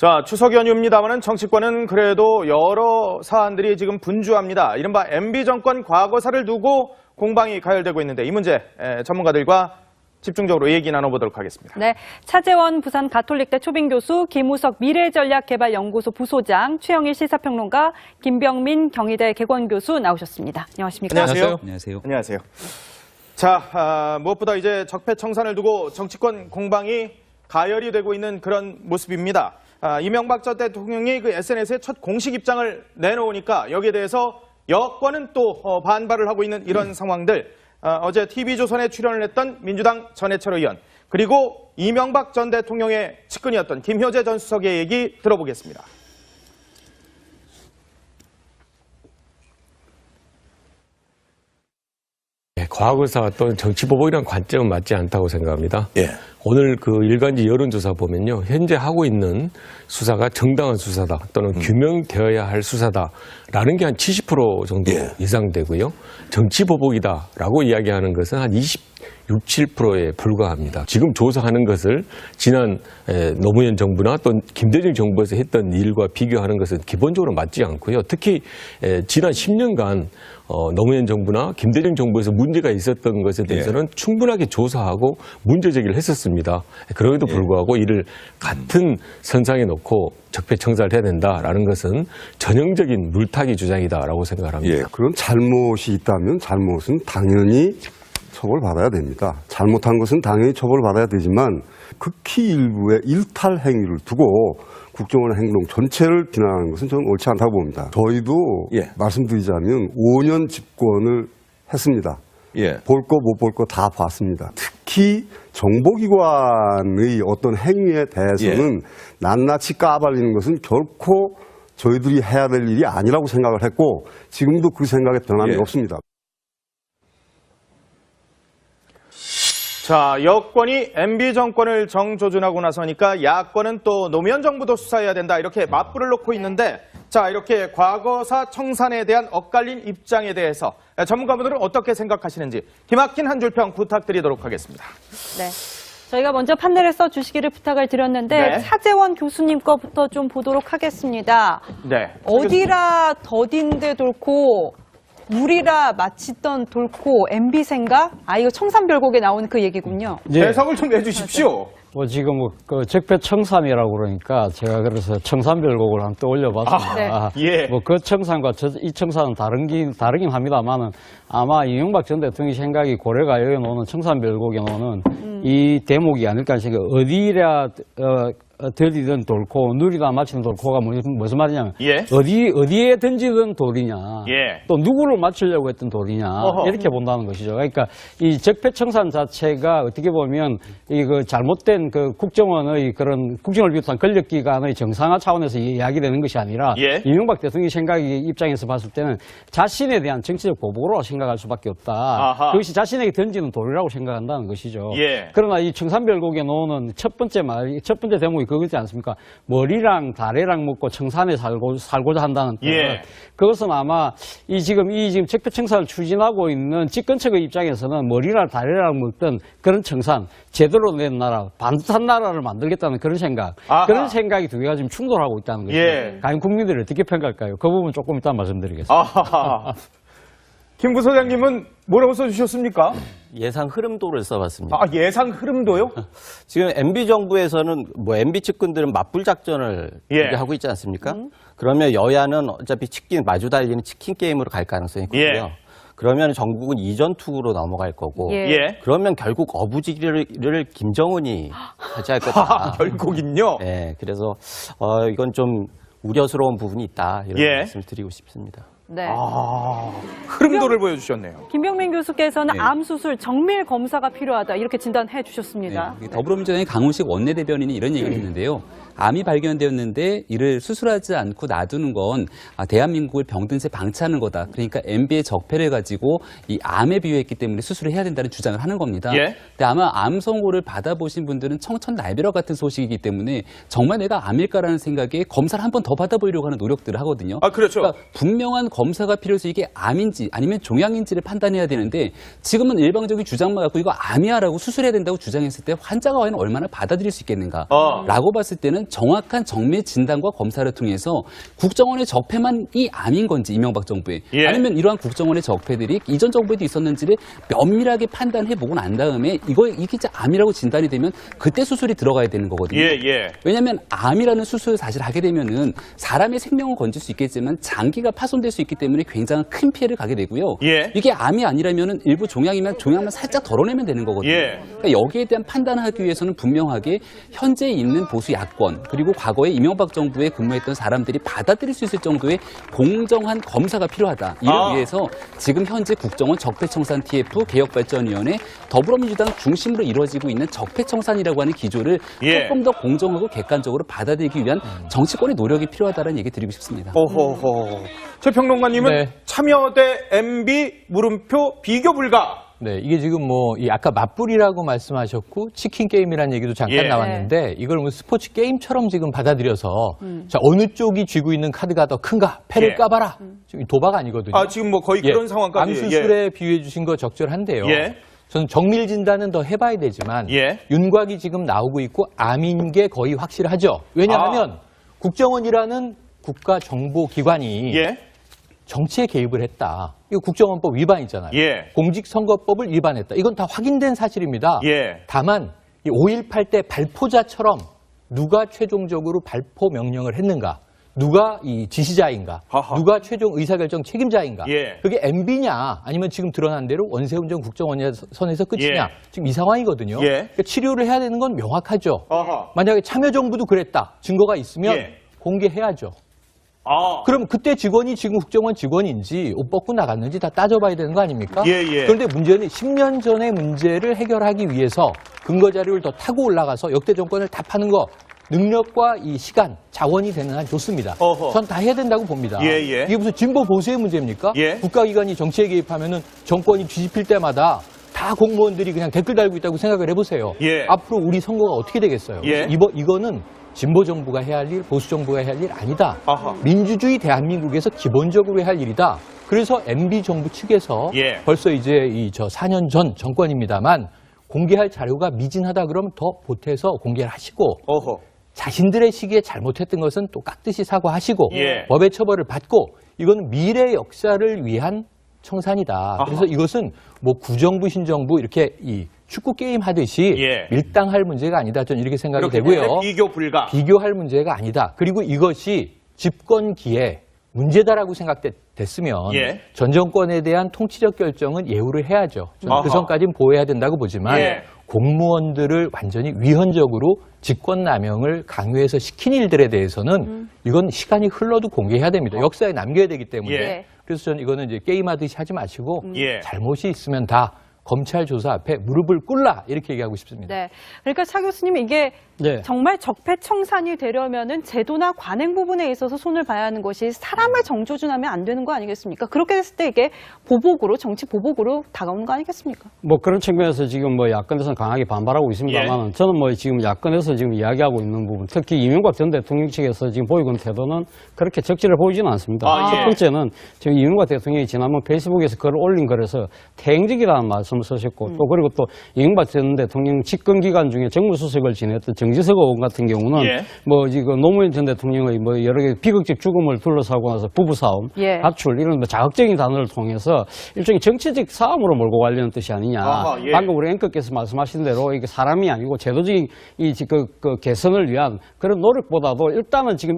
자, 추석 연휴입니다만은 정치권은 그래도 여러 사안들이 지금 분주합니다. 이른바 MB 정권 과거사를 두고 공방이 가열되고 있는데 이 문제 전문가들과 집중적으로 얘기 나눠보도록 하겠습니다. 네, 차재원 부산 가톨릭대 초빙 교수, 김우석 미래전략개발연구소 부소장, 최영일 시사평론가, 김병민 경희대 개건 교수 나오셨습니다. 안녕하십니까? 안녕하세요. 안녕하세요. 안녕하세요. 자, 무엇보다 이제 적폐청산을 두고 정치권 공방이 가열이 되고 있는 그런 모습입니다. 이명박 전 대통령이 그 SNS에 첫 공식 입장을 내놓으니까 여기에 대해서 여권은 또 반발을 하고 있는 이런 상황들. 어제 TV조선에 출연을 했던 민주당 전해철 의원, 그리고 이명박 전 대통령의 측근이었던 김효재 전 수석의 얘기 들어보겠습니다. 과거사 또는 정치보복이라는 관점은 맞지 않다고 생각합니다. 예. 오늘 그 일간지 여론조사 보면요, 현재 하고 있는 수사가 정당한 수사다 또는 규명되어야 할 수사다라는 게 한 70% 정도 예상되고요. 정치보복이다라고 이야기하는 것은 한 6, 7%에 불과합니다. 지금 조사하는 것을 지난 노무현 정부나 또 김대중 정부에서 했던 일과 비교하는 것은 기본적으로 맞지 않고요. 특히 지난 10년간 노무현 정부나 김대중 정부에서 문제가 있었던 것에 대해서는 충분하게 조사하고 문제 제기를 했었습니다. 그럼에도 불구하고 이를 같은 선상에 놓고 적폐청산을 해야 된다라는 것은 전형적인 물타기 주장이다라고 생각을 합니다. 예, 그런 잘못이 있다면 잘못은 당연히 처벌받아야 됩니다. 잘못한 것은 당연히 처벌받아야 되지만 극히 일부의 일탈 행위를 두고 국정원의 행동 전체를 비난하는 것은 저는 옳지 않다고 봅니다. 저희도 말씀드리자면 5년 집권을 했습니다. 볼 거 못 볼 거 다 봤습니다. 특히 정보기관의 어떤 행위에 대해서는 낱낱이 까발리는 것은 결코 저희들이 해야 될 일이 아니라고 생각을 했고 지금도 그 생각에 변함이 없습니다. 자, 여권이 MB 정권을 정조준하고 나서니까 야권은 또 노무현 정부도 수사해야 된다 이렇게 맞불을 놓고 있는데, 자, 이렇게 과거사 청산에 대한 엇갈린 입장에 대해서 전문가분들은 어떻게 생각하시는지 기막힌 한 줄평 부탁드리도록 하겠습니다. 네. 저희가 먼저 판넬을 써주시기를 부탁을 드렸는데 차재원 교수님 거부터 좀 보도록 하겠습니다. 네. 어디라 더딘데 돌고 물이라 마치던 돌고 MB 생각? 이거 청산별곡에 나오는 그 얘기군요. 해석을 좀 내주십시오. 지금 그 적폐청산이라고 그러니까 제가 그래서 청산별곡을 한번 떠올려봤습니다. 그 청산과 이 청산은 다르긴 합니다만은 아마 이명박 전 대통령의 생각이 고려가요에 나오는 청산별곡에 나오는 이 대목이 아닐까 생각. 어디라 들이든 돌고 누리다 마치는 돌고가 무슨 말이냐면 어디에 던지든 돌이냐 또 누구를 맞추려고 했던 돌이냐 이렇게 본다는 것이죠. 그러니까 이 적폐청산 자체가 어떻게 보면 이 그 잘못된 그 국정원의 그런 국정을 비롯한 권력기관의 정상화 차원에서 이야기되는 것이 아니라 이명박 대통령의 생각이 입장에서 봤을 때는 자신에 대한 정치적 보복으로 생각할 수밖에 없다. 그것이 자신에게 던지는 돌이라고 생각한다는 것이죠. 그러나 이 청산별곡에 나오는 첫 번째 대목이 그거지 않습니까? 머리랑 다리랑 먹고 청산에 살고자 한다는 뜻. 그것은 아마 지금 적폐청산을 추진하고 있는 집권층의 입장에서는 머리랑 다리랑 먹던 그런 청산, 제대로 된 나라, 반듯한 나라를 만들겠다는 그런 생각. 그런 생각이 두 개가 지금 충돌하고 있다는 것이죠. 과연 국민들이 어떻게 평가할까요? 그 부분 조금 이따 말씀드리겠습니다. 김 부소장님은 뭐라고 써주셨습니까? 예상 흐름도를 써봤습니다. 예상 흐름도요? 지금 MB 정부에서는 MB 측근들은 맞불 작전을 하고 있지 않습니까? 그러면 여야는 어차피 마주 달리는 치킨 게임으로 갈 가능성이 있고요. 그러면 전국은 이전 투구로 넘어갈 거고, 그러면 결국 어부지리를 김정은이 차지할 거다. 결국은요? 네, 그래서 이건 좀 우려스러운 부분이 있다 이런 말씀을 드리고 싶습니다. 네. 흐름도를 보여주셨네요. 김병민 교수께서는 암 수술 정밀 검사가 필요하다 이렇게 진단해 주셨습니다. 더불어민주당의 강훈식 원내대변인이 이런 얘기를 했는데요. 암이 발견되었는데 이를 수술하지 않고 놔두는 건 대한민국을 병든 채 방치하는 거다. 그러니까 MB의 적폐를 가지고 이 암에 비유했기 때문에 수술을 해야 된다는 주장을 하는 겁니다. 근데 아마 암 선고를 받아보신 분들은 청천날벼락 같은 소식이기 때문에 정말 내가 암일까라는 생각에 검사를 한 번 더 받아보려고 하는 노력들을 하거든요. 그렇죠. 그러니까 분명한 검사가 필요해서 이게 암인지 아니면 종양인지를 판단해야 되는데 지금은 일방적인 주장만 갖고 이거 암이야라고 수술해야 된다고 주장했을 때 환자가 과연 얼마나 받아들일 수 있겠는가 라고 봤을 때는 대한 정확한 정밀 진단과 검사를 통해서 국정원의 적폐만이 암인 건지 이명박 정부에 예. 아니면 이러한 국정원의 적폐들이 이전 정부에도 있었는지를 면밀하게 판단해보고 난 다음에 이게 진짜 암이라고 진단이 되면 그때 수술이 들어가야 되는 거거든요. 예. 왜냐하면 암이라는 수술을 사실 하게 되면은 사람의 생명을 건질 수 있겠지만 장기가 파손될 수 있기 때문에 굉장한 큰 피해를 가게 되고요. 예. 이게 암이 아니라면은 일부 종양만 살짝 덜어내면 되는 거거든요. 예. 그러니까 여기에 대한 판단을 하기 위해서는 분명하게 현재 있는 보수 야권 그리고 과거에 이명박 정부에 근무했던 사람들이 받아들일 수 있을 정도의 공정한 검사가 필요하다. 이를 위해서 지금 현재 국정원 적폐청산 TF 개혁발전위원회 더불어민주당 중심으로 이루어지고 있는 적폐청산이라고 하는 기조를 예. 조금 더 공정하고 객관적으로 받아들이기 위한 정치권의 노력이 필요하다는 얘기 드리고 싶습니다. 최 평론가님은 네. 참여대 MB 물음표 비교 불가. 네, 이게 지금 이 아까 맞불이라고 말씀하셨고 치킨 게임이라는 얘기도 잠깐 예. 나왔는데 이걸 스포츠 게임처럼 지금 받아들여서 자, 어느 쪽이 쥐고 있는 카드가 더 큰가 패를 예. 까봐라. 지금 도박 아니거든요. 지금 거의 그런 상황까지. 암 수술에 비유해 주신 거 적절한데요. 예. 저는 정밀 진단은 더 해봐야 되지만 예. 윤곽이 지금 나오고 있고 암인 게 거의 확실하죠. 왜냐하면 국정원이라는 국가정보기관이 예. 정치에 개입을 했다. 이거 국정원법 위반이잖아요. 예. 공직선거법을 위반했다. 이건 다 확인된 사실입니다. 예. 다만 5.18 때 발포자처럼 누가 최종적으로 발포 명령을 했는가? 누가 이 지시자인가? 하하. 누가 최종 의사결정 책임자인가? 예. 그게 MB냐? 아니면 지금 드러난 대로 원세훈 국정원의 선에서 끝이냐? 예. 지금 이 상황이거든요. 예. 그러니까 치료를 해야 되는 건 명확하죠. 아하. 만약에 참여정부도 그랬다. 증거가 있으면 예. 공개해야죠. 그럼 그때 직원이 지금 국정원 직원인지 옷 벗고 나갔는지 다 따져봐야 되는 거 아닙니까? 예. 그런데 문제는 10년 전의 문제를 해결하기 위해서 근거 자료를 더 타고 올라가서 역대 정권을 다 파는 거 능력과 이 시간, 자원이 되는 한 좋습니다. 전 다 해야 된다고 봅니다. 예. 이게 무슨 진보 보수의 문제입니까? 예. 국가기관이 정치에 개입하면은 정권이 뒤집힐 때마다 다 공무원들이 그냥 댓글 달고 있다고 생각을 해보세요. 예. 앞으로 우리 선거가 어떻게 되겠어요? 예. 이거는 진보 정부가 해야 할 일, 보수 정부가 해야 할 일 아니다. 아하. 민주주의 대한민국에서 기본적으로 해야 할 일이다. 그래서 MB 정부 측에서 예. 벌써 이제 4년 전 정권입니다만 공개할 자료가 미진하다 그러면 더 보태서 공개를 하시고 자신들의 시기에 잘못했던 것은 또 깍듯이 사과하시고 예. 법의 처벌을 받고 이건 미래 역사를 위한 청산이다. 그래서 이것은 구정부, 신정부 이렇게 이 축구 게임 하듯이 예. 밀당할 문제가 아니다. 저는 이렇게 생각이 이렇게 되고요. 비교 불가. 비교할 문제가 아니다. 그리고 이것이 집권기에 문제다라고 생각됐으면 예. 전 정권에 대한 통치적 결정은 예우를 해야죠. 저는 그 아하. 선까지는 보호해야 된다고 보지만 예. 공무원들을 완전히 위헌적으로 직권남용을 강요해서 시킨 일들에 대해서는 이건 시간이 흘러도 공개해야 됩니다. 역사에 남겨야 되기 때문에. 예. 그래서 저는 이거는 이제 게임하듯이 하지 마시고 예. 잘못이 있으면 다 검찰 조사 앞에 무릎을 꿇라 이렇게 얘기하고 싶습니다. 네. 그러니까 차 교수님 이게 네. 정말 적폐청산이 되려면은 제도나 관행 부분에 있어서 손을 봐야 하는 것이 사람을 정조준하면 안 되는 거 아니겠습니까? 그렇게 됐을 때 이게 보복으로 정치 보복으로 다가오는 거 아니겠습니까? 그런 측면에서 지금 야권에서는 강하게 반발하고 있습니다만 저는 지금 야권에서 지금 이야기하고 있는 부분 특히 이명박 전 대통령 측에서 지금 보이고 있는 태도는 그렇게 적절해 보이지는 않습니다. 첫 번째는 지금 이명박 대통령이 지난번 페이스북에서 글을 올린 글에서 태행적이라는 말씀을 쓰셨고 또 그리고 또 이명박 전 대통령 집권 기간 중에 정무수석을 지냈던 정지석 의원 같은 경우는 지금 노무현 전 대통령의 여러 개 비극적 죽음을 둘러싸고 나서 부부싸움, 가출 이런 자극적인 단어를 통해서 일종의 정치적 싸움으로 몰고 가려는 뜻이 아니냐. 방금 우리 앵커께서 말씀하신 대로 이게 사람이 아니고 제도적인 그 개선을 위한 그런 노력보다도 일단은 지금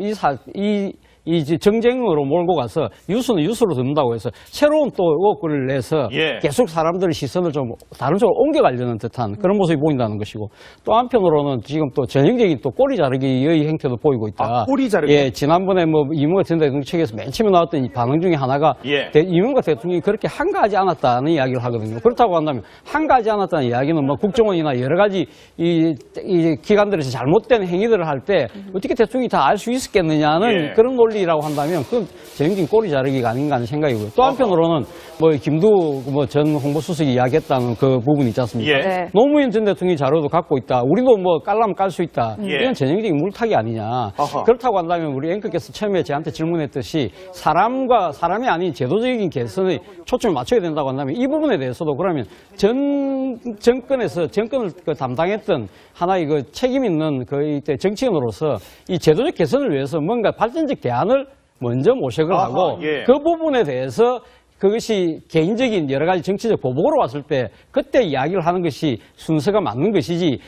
이 정쟁으로 몰고 가서 유수는 유수로 듣는다고 해서 새로운 또 의혹을 내서 계속 사람들의 시선을 좀 다른 쪽으로 옮겨가려는 듯한 그런 모습이 보인다는 것이고 또 한편으로는 지금 또 전형적인 또 꼬리 자르기의 행태도 보이고 있다. 꼬리 자르기? 예, 지난번에 이명박 전 대통령 측에서 맨 처음에 나왔던 이 반응 중에 하나가 이명박 대통령이 그렇게 한가하지 않았다는 이야기를 하거든요. 그렇다고 한다면 한가하지 않았다는 이야기는 국정원이나 여러 가지 이 기관들에서 잘못된 행위들을 할 때 어떻게 대통령이 다 알 수 있었겠느냐는 그런 논리 논리라고 한다면 그건 정신 꼬리 자르기가 아닌가 하는 생각이고요. 또 한편으로는 뭐 김두 전 홍보수석이 이야기했다는 그 부분이 있지 않습니까? 예. 네. 노무현 전 대통령이 자료도 갖고 있다. 우리도 뭐 깔라면 깔 수 있다. 예. 이건 전형적인 물타기 아니냐. 그렇다고 한다면 우리 앵커께서 처음에 저한테 질문했듯이 사람과 사람이 아닌 제도적인 개선에 초점을 맞춰야 된다고 한다면 이 부분에 대해서도 그러면 정권을 담당했던 하나의 그 책임 있는 그 정치인으로서 이 제도적 개선을 위해서 뭔가 발전적 대안을 먼저 모색을 하고 예. 그 부분에 대해서 그것이 개인적인 여러 가지 정치적 보복으로 왔을 때 그때 이야기를 하는 것이 순서가 맞는 것이지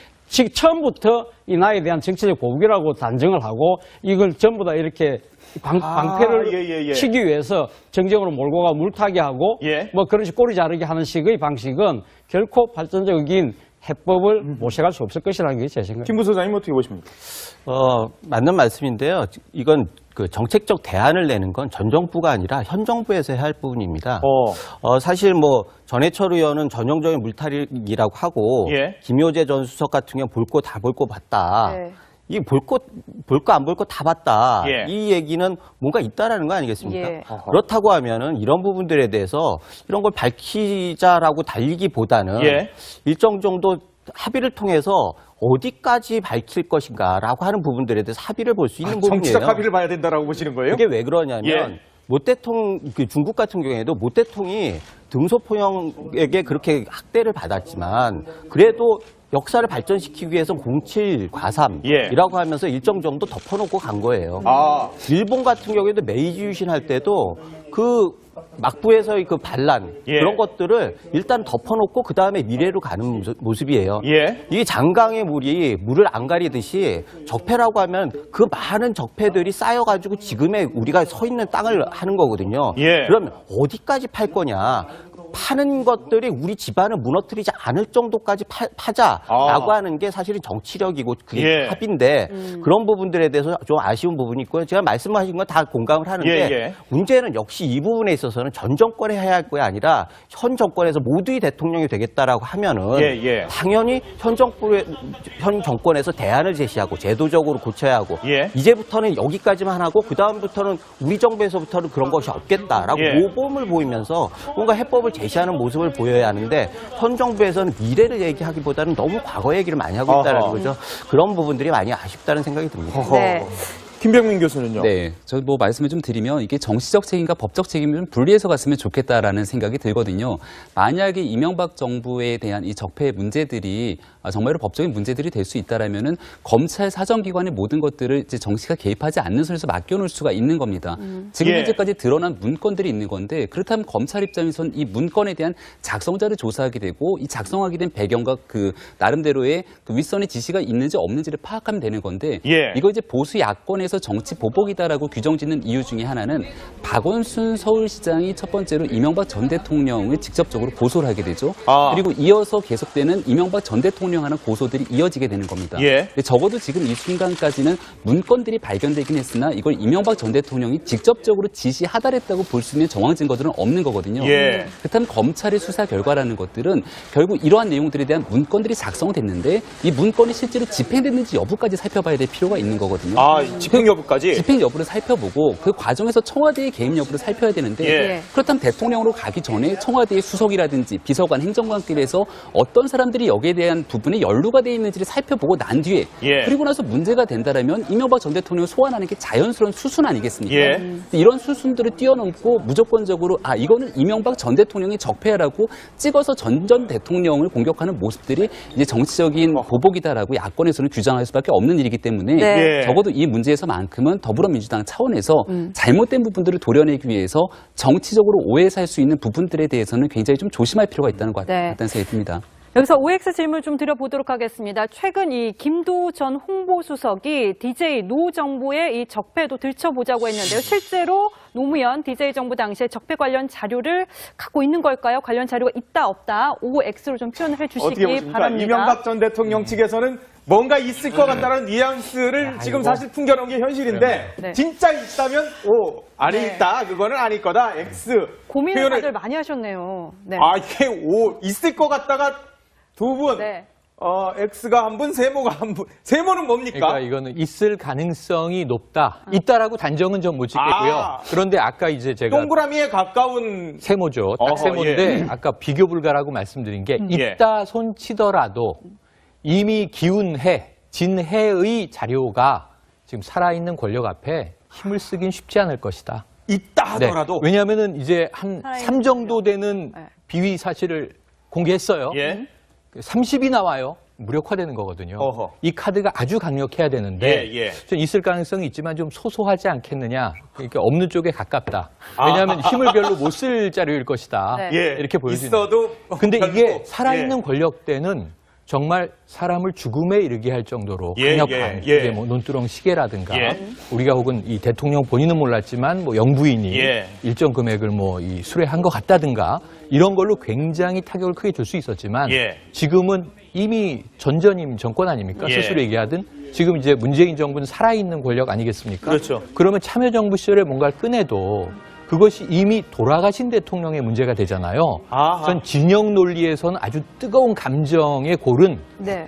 처음부터 이 나에 대한 정치적 보복이라고 단정을 하고 이걸 전부 다 이렇게 방패를 치기 위해서 정쟁으로 몰고 가 물타기 하고 뭐 그런 식 꼬리 자르기 하는 식의 방식은 결코 발전적인 해법을 모색할 수 없을 것이라는 게 제 생각입니다. 김 부소장님 어떻게 보십니까? 맞는 말씀인데요. 이건 그 정책적 대안을 내는 건 전 정부가 아니라 현 정부에서 해야 할 부분입니다. 사실 뭐 전해철 의원은 전형적인 물타기라고 하고 김효재 전 수석 같은 경우는 볼 거 다 볼 거 봤다. 네. 이 볼 거 안 볼 거 다 봤다. 이 얘기는 뭔가 있다라는 거 아니겠습니까? 그렇다고 하면은 이런 부분들에 대해서 이런 걸 밝히자라고 달리기보다는 일정 정도 합의를 통해서 어디까지 밝힐 것인가라고 하는 부분들에 대해서 합의를 볼 수 있는 부분이에요. 정치적 합의를 봐야 된다라고 보시는 거예요? 그게 왜 그러냐면 모 대통령, 중국 같은 경우에도 모 대통령이 등소포영에게 그렇게 학대를 받았지만 그래도 역사를 발전시키기 위해서 07 과삼이라고 하면서 일정 정도 덮어놓고 간 거예요. 일본 같은 경우에도 메이지 유신 할 때도 그 막부에서의 그 반란 그런 것들을 일단 덮어놓고 그 다음에 미래로 가는 모습이에요. 이 장강의 물이 물을 안 가리듯이 적폐라고 하면 그 많은 적폐들이 쌓여가지고 지금의 우리가 서 있는 땅을 하는 거거든요. 그러면 어디까지 팔 거냐? 파는 것들이 우리 집안을 무너뜨리지 않을 정도까지 파자라고 하는 게 사실은 정치력이고 그게 합의인데 그런 부분들에 대해서 좀 아쉬운 부분이 있고요. 제가 말씀하신 건 다 공감을 하는데 문제는 역시 이 부분에 있어서는 전 정권에 해야 할 거야 아니라 현 정권에서 모두의 대통령이 되겠다라고 하면은 당연히 현 정권에서 대안을 제시하고 제도적으로 고쳐야 하고 이제부터는 여기까지만 하고 그 다음부터는 우리 정부에서부터는 그런 것이 없겠다라고 모범을 보이면서 뭔가 해법을 제시하는 모습을 보여야 하는데 현 정부에서는 미래를 얘기하기보다는 너무 과거 얘기를 많이 하고 있다는 거죠. 그런 부분들이 많이 아쉽다는 생각이 듭니다. 김병민 교수는요? 네, 저 뭐 말씀을 좀 드리면 이게 정치적 책임과 법적 책임을 좀 분리해서 갔으면 좋겠다라는 생각이 들거든요. 만약에 이명박 정부에 대한 이 적폐 문제들이 정말로 법적인 문제들이 될 수 있다라면은 검찰 사정기관의 모든 것들을 이제 정치가 개입하지 않는 선에서 맡겨놓을 수가 있는 겁니다. 지금 현재까지 드러난 문건들이 있는 건데 그렇다면 검찰 입장에서는 이 문건에 대한 작성자를 조사하게 되고 이 작성하게 된 배경과 그 나름대로의 그 윗선의 지시가 있는지 없는지를 파악하면 되는 건데 이거 이제 보수 야권에서 정치 보복이다라고 규정짓는 이유 중에 하나는 박원순 서울시장이 첫 번째로 이명박 전 대통령을 직접적으로 고소를 하게 되죠. 그리고 이어서 계속되는 이명박 전 대통령 하는 고소들이 이어지게 되는 겁니다. 근데 적어도 지금 이 순간까지는 문건들이 발견되긴 했으나 이걸 이명박 전 대통령이 직접적으로 지시하달했다고 볼 수 있는 정황 증거들은 없는 거거든요. 그렇다면 검찰의 수사 결과라는 것들은 결국 이러한 내용들에 대한 문건들이 작성됐는데 이 문건이 실제로 집행됐는지 여부까지 살펴봐야 될 필요가 있는 거거든요. 집행 여부까지? 집행 여부를 살펴보고 그 과정에서 청와대의 개입 여부를 살펴야 되는데 그렇다면 대통령으로 가기 전에 청와대의 수석이라든지 비서관, 행정관끼리에서 어떤 사람들이 여기에 대한 부분에 연루가 되어 있는지를 살펴보고 난 뒤에 그리고 나서 문제가 된다라면 이명박 전 대통령을 소환하는 게 자연스러운 수순 아니겠습니까? 이런 수순들을 뛰어넘고 무조건적으로 이거는 이명박 전 대통령이 적폐라고 찍어서 전 대통령을 공격하는 모습들이 이제 정치적인 보복이다라고 야권에서는 규정할 수밖에 없는 일이기 때문에 적어도 이 문제에서만큼은 더불어민주당 차원에서 잘못된 부분들을 도려내기 위해서 정치적으로 오해 살 수 있는 부분들에 대해서는 굉장히 좀 조심할 필요가 있다는 것 같다는 생각이 듭니다. 여기서 OX 질문 좀 드려보도록 하겠습니다. 최근 이 김도 전 홍보수석이 DJ 노 정부의 이 적폐도 들춰보자고 했는데요. 실제로 노무현 DJ 정부 당시에 적폐 관련 자료를 갖고 있는 걸까요? 관련 자료가 있다 없다 OX로 좀 표현을 해주시기 바랍니다. 이명박 전 대통령 측에서는 뭔가 있을 것 같다는 뉘앙스를 지금 사실 풍겨놓은 게 현실인데 진짜 있다면 아니다. 그거는 아닐 거다. X. 고민을 다들 많이 하셨네요. 이게 있을 것 같다가 두 분. X가 한 분, 세모가 한 분. 세모는 뭡니까? 그러니까 이거는 있을 가능성이 높다. 있다라고 단정은 좀 못 짓겠고요. 그런데 아까 이제 제가 동그라미에 가까운 세모죠. 딱 세모인데 아까 비교 불가라고 말씀드린 게 있다 손치더라도 이미 기운 해, 진해의 자료가 지금 살아있는 권력 앞에 힘을 쓰긴 쉽지 않을 것이다. 있다 하더라도. 네. 왜냐하면은 이제 한 3 정도 되는 비위 사실을 공개했어요. 30이 나와요. 무력화되는 거거든요. 이 카드가 아주 강력해야 되는데 좀 있을 가능성이 있지만 좀 소소하지 않겠느냐. 그러니까 없는 쪽에 가깝다. 왜냐하면 힘을 별로 못 쓸 자료일 것이다. 이렇게 보여지는. 있어도 근데 이게 살아있는 권력대는 정말 사람을 죽음에 이르게 할 정도로 강력한 이게 뭐 논두렁 시계라든가 우리가 혹은 이 대통령 본인은 몰랐지만 뭐 영부인이 일정 금액을 뭐 이 수뢰한 것 같다든가 이런 걸로 굉장히 타격을 크게 줄 수 있었지만 지금은 이미 전전임 정권 아닙니까? 스스로 얘기하든 지금 이제 문재인 정부는 살아있는 권력 아니겠습니까? 그렇죠. 그러면 참여정부 시절에 뭔가를 꺼내도 그것이 이미 돌아가신 대통령의 문제가 되잖아요. 전 진영 논리에서는 아주 뜨거운 감정의 골은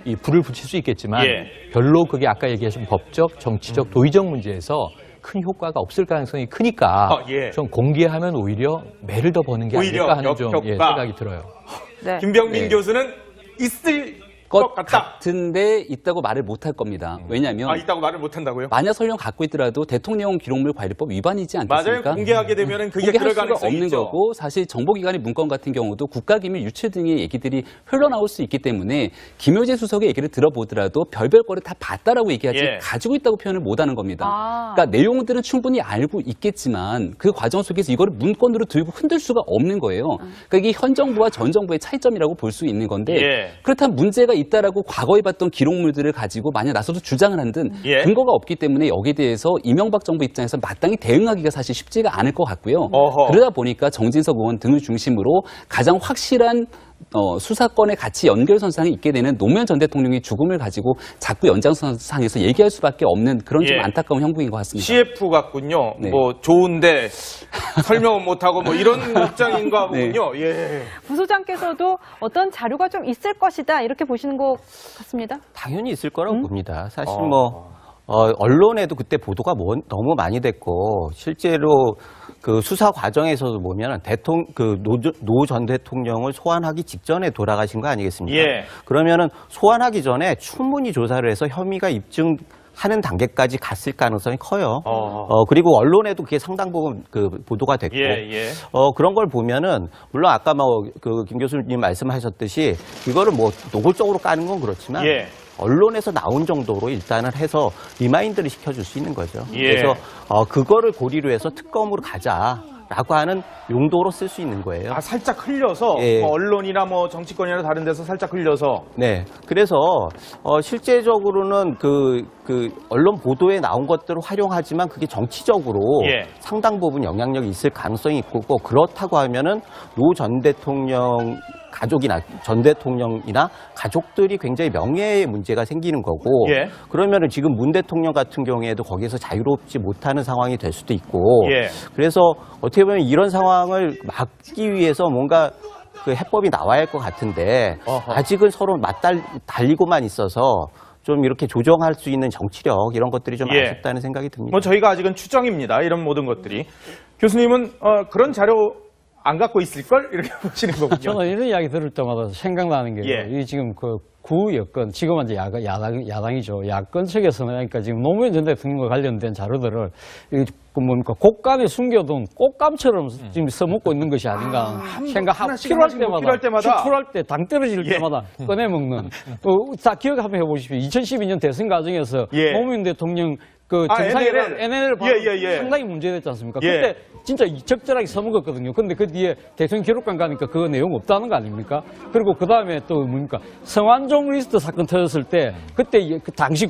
이 불을 붙일 수 있겠지만 별로 그게 아까 얘기하신 법적, 정치적, 도의적 문제에서 큰 효과가 없을 가능성이 크니까 좀 공개하면 오히려 매를 더 버는 게 아닐까 하는 좀 생각이 들어요. 김병민 교수는 있을 것 같은데 있다고 말을 못할 겁니다. 왜냐하면 있다고 말을 못한다고요? 만약 설령 갖고 있더라도 대통령 기록물 관리법 위반이지 않겠습니까? 맞아요. 공개하게 되면 그게 공개할 그럴 수가 가능성이 없는 있죠. 거고 사실 정보기관의 문건 같은 경우도 국가기밀 유출 등의 얘기들이 흘러나올 수 있기 때문에 김효재 수석의 얘기를 들어보더라도 별별 거를 다 봤다라고 얘기하지 가지고 있다고 표현을 못하는 겁니다. 그러니까 내용들은 충분히 알고 있겠지만 그 과정 속에서 이거를 문건으로 들고 흔들 수가 없는 거예요. 그러니까 이게 현 정부와 전 정부의 차이점이라고 볼 수 있는 건데 그렇다면 문제가 있다라고 과거에 봤던 기록물들을 가지고 만약 나서서 주장을 한든 근거가 없기 때문에 여기에 대해서 이명박 정부 입장에서 마땅히 대응하기가 사실 쉽지가 않을 것 같고요. 그러다 보니까 정진석 의원 등을 중심으로 가장 확실한 수사권의 같이 연결선상에 있게 되는 노무현 전 대통령의 죽음을 가지고 자꾸 연장선상에서 얘기할 수밖에 없는 그런 좀 안타까운 형국인 것 같습니다. CF 같군요. 뭐 좋은데 설명은 못하고 뭐 이런 입장인가 보군요. 부소장께서도 어떤 자료가 좀 있을 것이다 이렇게 보시는 것 같습니다. 당연히 있을 거라고 봅니다. 사실 언론에도 그때 보도가 너무 많이 됐고 실제로 그 수사 과정에서도 보면 노 전 대통령을 소환하기 직전에 돌아가신 거 아니겠습니까? 그러면은 소환하기 전에 충분히 조사를 해서 혐의가 입증하는 단계까지 갔을 가능성이 커요. 그리고 언론에도 그게 상당 부분 보도가 됐고, 그런 걸 보면은 물론 아까 김 교수님 말씀하셨듯이 이거를 뭐 노골적으로 까는 건 그렇지만. 언론에서 나온 정도로 일단은 해서 리마인드를 시켜줄 수 있는 거죠. 그래서 그거를 고리로 해서 특검으로 가자라고 하는 용도로 쓸 수 있는 거예요. 살짝 흘려서 언론이나 뭐 정치권이나 다른 데서 살짝 흘려서. 네. 그래서 실제적으로는 그 언론 보도에 나온 것들을 활용하지만 그게 정치적으로 상당 부분 영향력이 있을 가능성이 있고 그렇다고 하면은 노 전 대통령 가족이나 전 대통령이나 가족들이 굉장히 명예의 문제가 생기는 거고 그러면은 지금 문 대통령 같은 경우에도 거기에서 자유롭지 못하는 상황이 될 수도 있고 그래서 어떻게 보면 이런 상황을 막기 위해서 뭔가 그 해법이 나와야 할 것 같은데 아직은 서로 달리고만 있어서 좀 이렇게 조정할 수 있는 정치력 이런 것들이 좀 아쉽다는 생각이 듭니다. 뭐 저희가 아직은 추정입니다. 이런 모든 것들이. 교수님은 그런 자료 안 갖고 있을걸? 이렇게 보시는 거군요. 저는 이런 이야기 들을 때마다 생각나는 게, 이 지금 구 여권, 지금은 이제 야당이죠. 야권 측에서는, 그러니까 지금 노무현 전 대통령과 관련된 자료들을, 곡간에 숨겨둔 꽃감처럼 지금 써먹고 있는 것이 아닌가 생각하고, 필요할 때, 당 떨어질 때마다 꺼내먹는. 다 기억 한번 해보십시오. 2012년 대선 과정에서 노무현 대통령 NNL 상당히 문제됐지 않습니까? 그때 진짜 적절하게 써먹었거든요. 근데 그 뒤에 대통령 기록관 가니까 그거 내용 없다는 거 아닙니까? 그리고 그 다음에 또 뭡니까? 성완종 리스트 사건 터졌을 때 그때 당시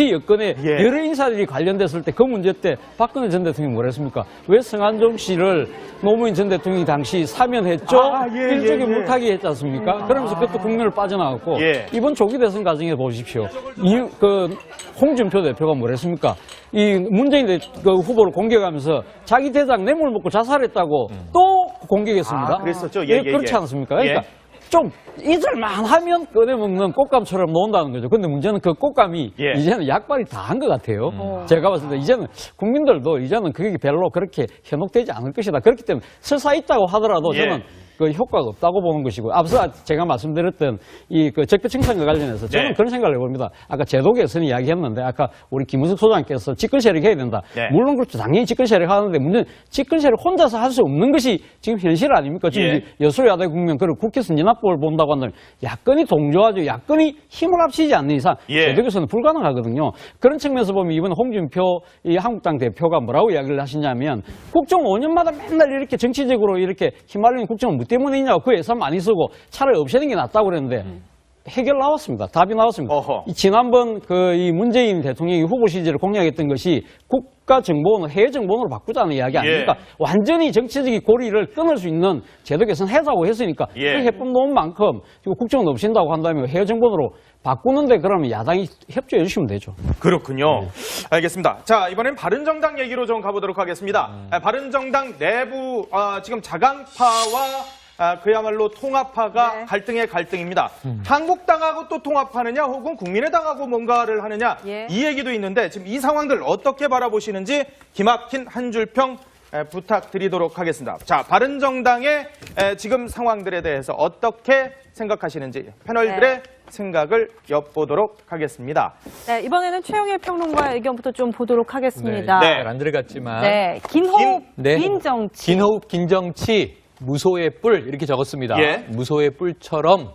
여건에 여러 인사들이 관련됐을 때 그 문제 때 박근혜 전 대통령이 뭐라 했습니까? 왜 성완종 씨를 노무현 전 대통령이 당시 사면했죠? 일종의 못하게 했지 않습니까? 그러면서 그것도 국면을 빠져나갔고 이번 조기 대선 과정에 보십시오. 홍준표 대표가 뭐라 했습니까? 이 문재인 후보를 공격하면서 자기 대장 뇌물 먹고 자살했다고 또 공격했습니다. 그랬었죠. 그렇지 않습니까? 그러니까 좀 잊을만 하면 꺼내먹는 꽃감처럼 논다는 거죠. 근데 문제는 그 꽃감이 이제는 약발이 다 한 것 같아요. 제가 봤을 때 이제는 국민들도 이제는 그게 별로 그렇게 현혹되지 않을 것이다. 그렇기 때문에 설사 있다고 하더라도 저는 그 효과가 없다고 보는 것이고, 앞서 제가 말씀드렸던 이 그 적폐청산과 관련해서 저는 그런 생각을 해봅니다. 아까 제도 개선 이야기했는데 아까 우리 김은숙 소장께서 직권 세력해야 된다. 물론 그렇죠. 당연히 직권 세력하는데 문제는 직권 세력 혼자서 할 수 없는 것이 지금 현실 아닙니까? 지금 여소야대 국면 그리고 국회 선진화법을 본다고 한다면 야권이 동조하죠. 야권이 힘을 합치지 않는 이상 제도 개선은 불가능하거든요. 그런 측면에서 보면 이번에 홍준표 이 한국당 대표가 뭐라고 이야기를 하시냐면 국정 5년마다 맨날 이렇게 정치적으로 이렇게 휘말리는 국정을 뭐 때문이냐고 그 예산 많이 쓰고 차라리 없애는 게 낫다고 그랬는데 해결 나왔습니다. 답이 나왔습니다. 이 지난번 이 문재인 대통령이 후보 시절을 공약했던 것이 국가정보원을 해외정보원으로 바꾸자는 이야기 아닙니까? 완전히 정치적인 고리를 끊을 수 있는 제도 개선 해자고 했으니까 그 해법 놓은 만큼 국정을 없앤다고 한다면 해외정보원으로 바꾸는데 그러면 야당이 협조해 주시면 되죠. 그렇군요. 알겠습니다. 자, 이번엔 바른정당 얘기로 좀 가보도록 하겠습니다. 바른정당 내부 지금 자강파와 그야말로 통합파가 갈등의 갈등입니다. 한국당하고 또 통합하느냐 혹은 국민의당하고 뭔가를 하느냐 이 얘기도 있는데 지금 이 상황들 어떻게 바라보시는지 기막힌 한 줄평 부탁드리도록 하겠습니다. 자, 바른정당의 지금 상황들에 대해서 어떻게 생각하시는지 패널들의 생각을 엿보도록 하겠습니다. 네, 이번에는 최영일 평론가의 의견부터 좀 보도록 하겠습니다. 잘 안 들어갔지만. 긴 호흡, 긴 정치. 긴 호흡, 긴 정치. 무소의 뿔 이렇게 적었습니다. 무소의 뿔처럼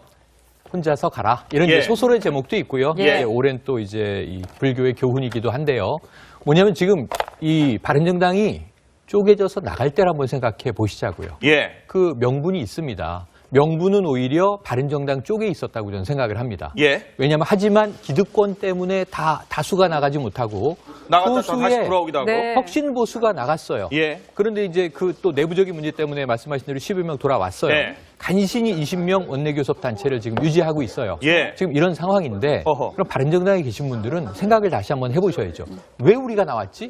혼자서 가라. 이런 이제 소설의 제목도 있고요. 오랜 또 이제 이 불교의 교훈이기도 한데요. 뭐냐면 지금 이 바른정당이 쪼개져서 나갈 때를 한번 생각해 보시자고요. 그 명분이 있습니다. 명분은 오히려 바른정당 쪽에 있었다고 저는 생각을 합니다. 왜냐하면 하지만 기득권 때문에 다수가 나가지 못하고 나갔다 다시 돌아오기도 하고 혁신 보수가 나갔어요. 그런데 이제 그 또 내부적인 문제 때문에 말씀하신 대로 10여 명 돌아왔어요. 간신히 20명 원내교섭 단체를 지금 유지하고 있어요. 지금 이런 상황인데 그럼 바른정당에 계신 분들은 생각을 다시 한번 해보셔야죠. 왜 우리가 나왔지?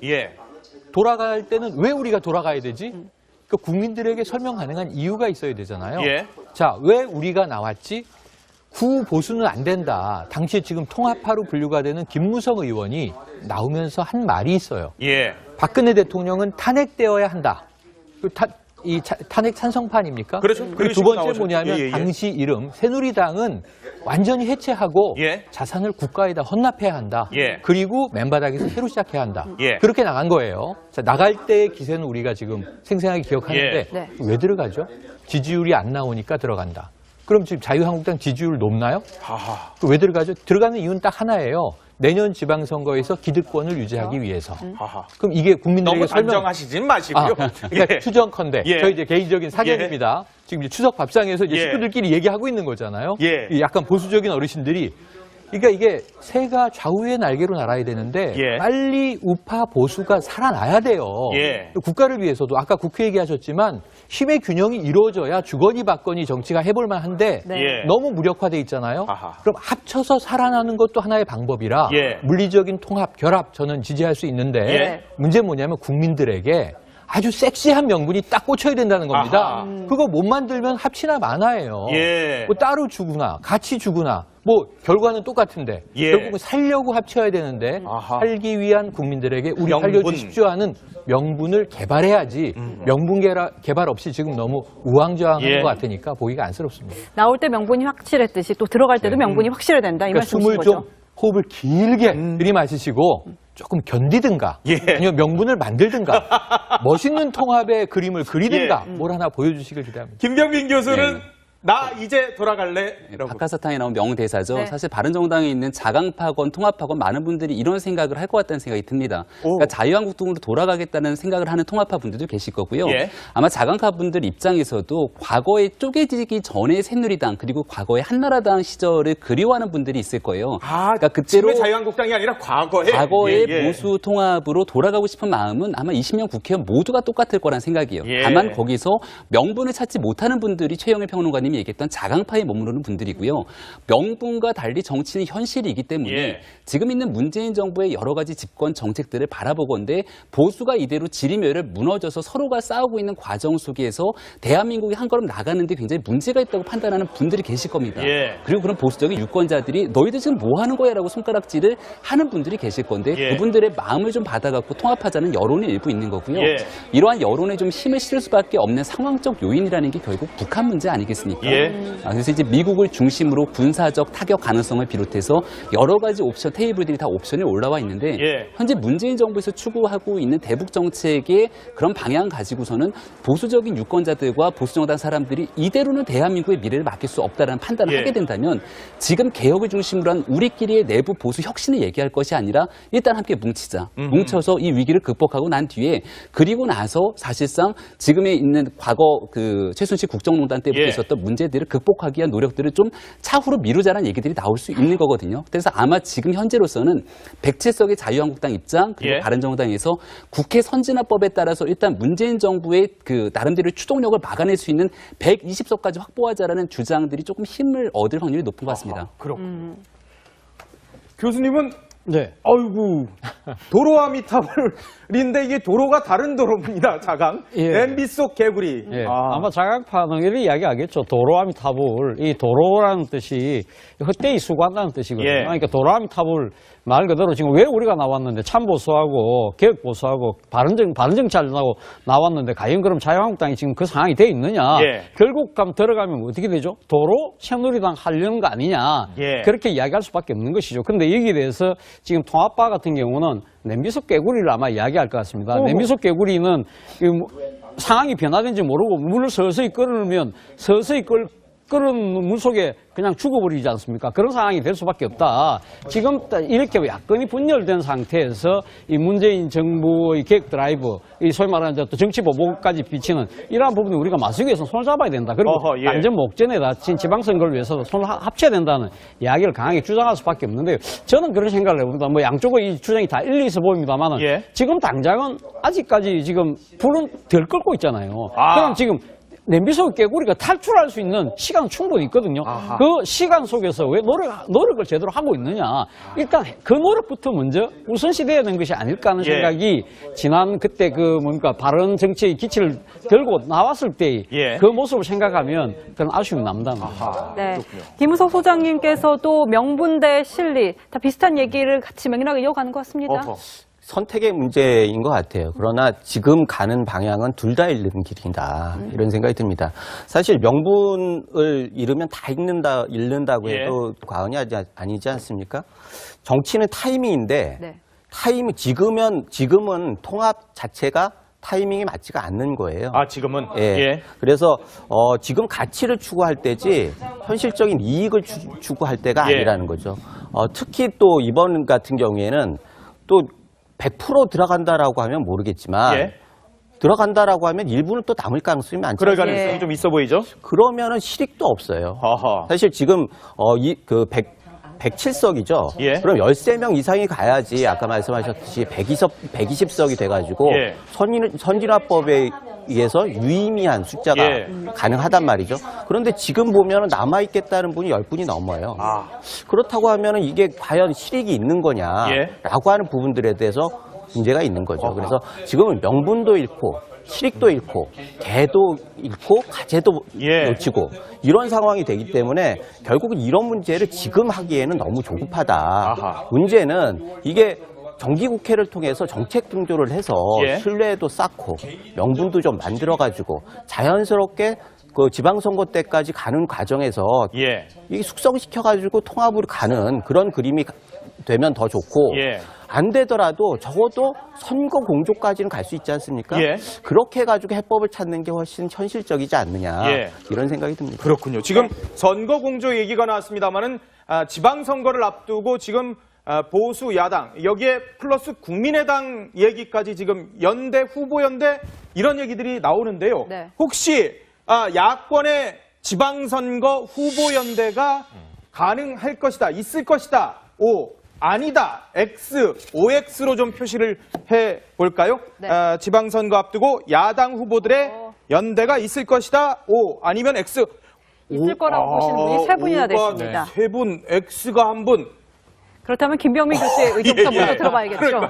돌아갈 때는 왜 우리가 돌아가야 되지? 그 국민들에게 설명 가능한 이유가 있어야 되잖아요. 자, 왜 우리가 나왔지? 구보수는 안 된다. 당시에 지금 통합파로 분류가 되는 김무성 의원이 나오면서 한 말이 있어요. 박근혜 대통령은 탄핵되어야 한다. 탄핵 찬성파입니까? 그렇죠. 그리고 두 번째 뭐냐면 당시 이름 새누리당은 완전히 해체하고 자산을 국가에다 헌납해야 한다. 그리고 맨바닥에서 새로 시작해야 한다. 그렇게 나간 거예요. 자, 나갈 때의 기세는 우리가 지금 생생하게 기억하는데 왜 들어가죠? 지지율이 안 나오니까 들어간다. 그럼 지금 자유한국당 지지율 높나요? 왜 들어가죠? 들어가는 이유는 딱 하나예요. 내년 지방선거에서 기득권을 유지하기 위해서. 그럼 이게 국민들에게 너무 단정하시진 마시고요. 그러니까 추정컨대. 저희 이제 개인적인 사견입니다. 지금 이제 추석 밥상에서 이제 식구들끼리 얘기하고 있는 거잖아요. 약간 보수적인 어르신들이. 그러니까 이게 새가 좌우의 날개로 날아야 되는데 빨리 우파 보수가 살아나야 돼요. 국가를 위해서도 아까 국회 얘기하셨지만 힘의 균형이 이루어져야 주거니 받거니 정치가 해볼 만한데 너무 무력화돼 있잖아요. 그럼 합쳐서 살아나는 것도 하나의 방법이라 물리적인 통합, 결합 저는 지지할 수 있는데 문제는 뭐냐면 국민들에게 아주 섹시한 명분이 딱 꽂혀야 된다는 겁니다. 그거 못 만들면 합치나 마나예요. 뭐 따로 주구나 같이 주구나 뭐 결과는 똑같은데 결국은 살려고 합쳐야 되는데 살기 위한 국민들에게 우리 살려주십시오 하는 명분을 개발해야지 명분 개발 없이 지금 너무 우왕좌왕하는 것 같으니까 보기가 안쓰럽습니다. 나올 때 명분이 확실했듯이 또 들어갈 때도 명분이 확실해야 된다. 이 그러니까 말씀이신 숨을 거죠? 좀 호흡을 길게 들이마시시고 조금 견디든가 아니면 명분을 만들든가 멋있는 통합의 그림을 그리든가 뭘 하나 보여주시길 기대합니다. 김병민 교수는 나 이제 돌아갈래? 박하사탕에 나온 명대사죠. 사실 바른정당에 있는 자강파건 통합파건 많은 분들이 이런 생각을 할 것 같다는 생각이 듭니다. 그러니까 자유한국당으로 돌아가겠다는 생각을 하는 통합파 분들도 계실 거고요. 아마 자강파 분들 입장에서도 과거에 쪼개지기 전에 새누리당 그리고 과거에 한나라당 시절을 그리워하는 분들이 있을 거예요. 그러니까 그때로 자유한국당이 아니라 과거에 보수 통합으로 돌아가고 싶은 마음은 아마 20명 국회의원 모두가 똑같을 거란 생각이에요. 다만 거기서 명분을 찾지 못하는 분들이 최영일 평론가님이 의원님이 얘기했던 자강파에 머무르는 분들이고요. 명분과 달리 정치는 현실이기 때문에 지금 있는 문재인 정부의 여러 가지 집권 정책들을 바라보건대 보수가 이대로 지리멸을 무너져서 서로가 싸우고 있는 과정 속에서 대한민국이 한 걸음 나가는데 굉장히 문제가 있다고 판단하는 분들이 계실 겁니다. 그리고 그런 보수적인 유권자들이 너희들 지금 뭐 하는 거야 라고 손가락질을 하는 분들이 계실 건데 그분들의 마음을 좀 받아갖고 통합하자는 여론이 일부 있는 거고요. 이러한 여론에 좀 힘을 실을 수밖에 없는 상황적 요인이라는 게 결국 북한 문제 아니겠습니까? 그래서 이제 미국을 중심으로 군사적 타격 가능성을 비롯해서 여러 가지 옵션, 테이블들이 다 옵션이 올라와 있는데 현재 문재인 정부에서 추구하고 있는 대북 정책의 그런 방향 가지고서는 보수적인 유권자들과 보수정당 사람들이 이대로는 대한민국의 미래를 맡길 수 없다는 판단을 하게 된다면 지금 개혁을 중심으로 한 우리끼리의 내부 보수 혁신을 얘기할 것이 아니라 일단 함께 뭉치자. 뭉쳐서 이 위기를 극복하고 난 뒤에 그리고 나서 사실상 지금에 있는 과거 그 최순실 국정농단 때부터 있었던 문제들을 극복하기 위한 노력들을 좀 차후로 미루자는 얘기들이 나올 수 있는 거거든요. 그래서 아마 지금 현재로서는 107석의 자유한국당 입장 그리고 바른정당에서 국회 선진화법에 따라서 일단 문재인 정부의 그 나름대로 추동력을 막아낼 수 있는 120석까지 확보하자라는 주장들이 조금 힘을 얻을 확률이 높은 것 같습니다. 그렇군요. 교수님은 네. 아이고 도로와 미타불인데 이게 도로가 다른 도로입니다. 자강. MB 속 개구리. 아마 자강파는 이렇게 이야기하겠죠. 도로아미 타불. 이 도로라는 뜻이 헛되이 수고한다는 뜻이거든요. 그러니까 도로아미 타불 말 그대로 지금 왜 우리가 나왔는데 참보수하고 개혁보수하고 바른정치하려고 나왔는데 과연 그럼 자유한국당이 지금 그 상황이 돼 있느냐. 결국 들어가면 어떻게 되죠? 도로 새누리당 하려는 거 아니냐. 그렇게 이야기할 수밖에 없는 것이죠. 근데 여기에 대해서 지금 통합파 같은 경우는 냄비속 개구리를 아마 이야기할 것 같습니다. 냄비속 개구리는 상황이 변화된지 모르고 물을 서서히 끓으면 서서히 끓은 물 속에 그냥 죽어버리지 않습니까? 그런 상황이 될 수밖에 없다. 지금 이렇게 야권이 분열된 상태에서 이 문재인 정부의 계획 드라이브, 이 소위 말하는 또 정치 보복까지 비치는 이러한 부분을 우리가 맞서기 위해서 손을 잡아야 된다. 그리고 안전 목전에다 지방선거를 위해서 손을 합쳐야 된다는 이야기를 강하게 주장할 수밖에 없는데요. 저는 그런 생각을 해봅니다. 뭐 양쪽의 이 주장이 다 일리 있어 보입니다만은 지금 당장은 아직까지 지금 불은 덜 끓고 있잖아요. 그럼 지금 냄비속 개구리가 탈출할 수 있는 시간은 충분히 있거든요. 그 시간 속에서 왜 노력을 제대로 하고 있느냐. 일단 그 노력부터 먼저 우선시돼야 되는 것이 아닐까 하는 생각이 지난 그때 바른 정치의 기치를 들고 나왔을 때 그 모습을 생각하면 그런 아쉬움이 남다는 거죠. 네. 김우석 소장님께서도 명분 대 실리 다 비슷한 얘기를 같이 맥락을 이어가는 것 같습니다. 선택의 문제인 것 같아요. 그러나 지금 가는 방향은 둘 다 잃는 길이다. 이런 생각이 듭니다. 사실 명분을 잃으면 다 잃는다고 해도 과언이 아니지 않습니까? 정치는 타이밍인데 지금은 통합 자체가 타이밍이 맞지가 않는 거예요. 지금은? 그래서 지금 가치를 추구할 때지 현실적인 이익을 추구할 때가 아니라는 거죠. 특히 또 이번 같은 경우에는 또 100% 들어간다라고 하면 모르겠지만 들어간다라고 하면 일부는 또 남을 가능성이 많죠. 그럴 가능성이 좀 있어 보이죠? 그러면은 실익도 없어요. 사실 지금 107석이죠. 그럼 13명 이상이 가야지 아까 말씀하셨듯이 120석이 돼가지고 선진화법에 의해서 유의미한 숫자가 가능하단 말이죠. 그런데 지금 보면 남아있겠다는 분이 10분이 넘어요. 그렇다고 하면 이게 과연 실익이 있는 거냐라고 하는 부분들에 대해서 문제가 있는 거죠. 그래서 지금은 명분도 잃고 실익도 잃고 개도 잃고 가재도 놓치고 이런 상황이 되기 때문에 결국은 이런 문제를 지금 하기에는 너무 조급하다. 문제는 이게 정기국회를 통해서 정책 등조를 해서 신뢰도 쌓고 명분도 좀 만들어가지고 자연스럽게 그 지방선거 때까지 가는 과정에서 이게 숙성시켜가지고 통합으로 가는 그런 그림이 되면 더 좋고 안 되더라도 적어도 선거 공조까지는 갈 수 있지 않습니까? 그렇게 해가지고 해법을 찾는 게 훨씬 현실적이지 않느냐 이런 생각이 듭니다. 그렇군요. 지금 선거 공조 얘기가 나왔습니다만은 지방선거를 앞두고 지금 보수 야당 여기에 플러스 국민의당 얘기까지 지금 연대 후보연대 이런 얘기들이 나오는데요. 혹시 야권의 지방선거 후보연대가 가능할 것이다, 있을 것이다, O 아니다, X, OX로 좀 표시를 해볼까요? 지방선거 앞두고 야당 후보들의 연대가 있을 것이다, O 아니면 X. 있을 거라고 보시는 분이 3분이나 됐습니다. 3분, X가 1분. 그렇다면 김병민 교수의 의견부터 먼저 들어봐야겠죠.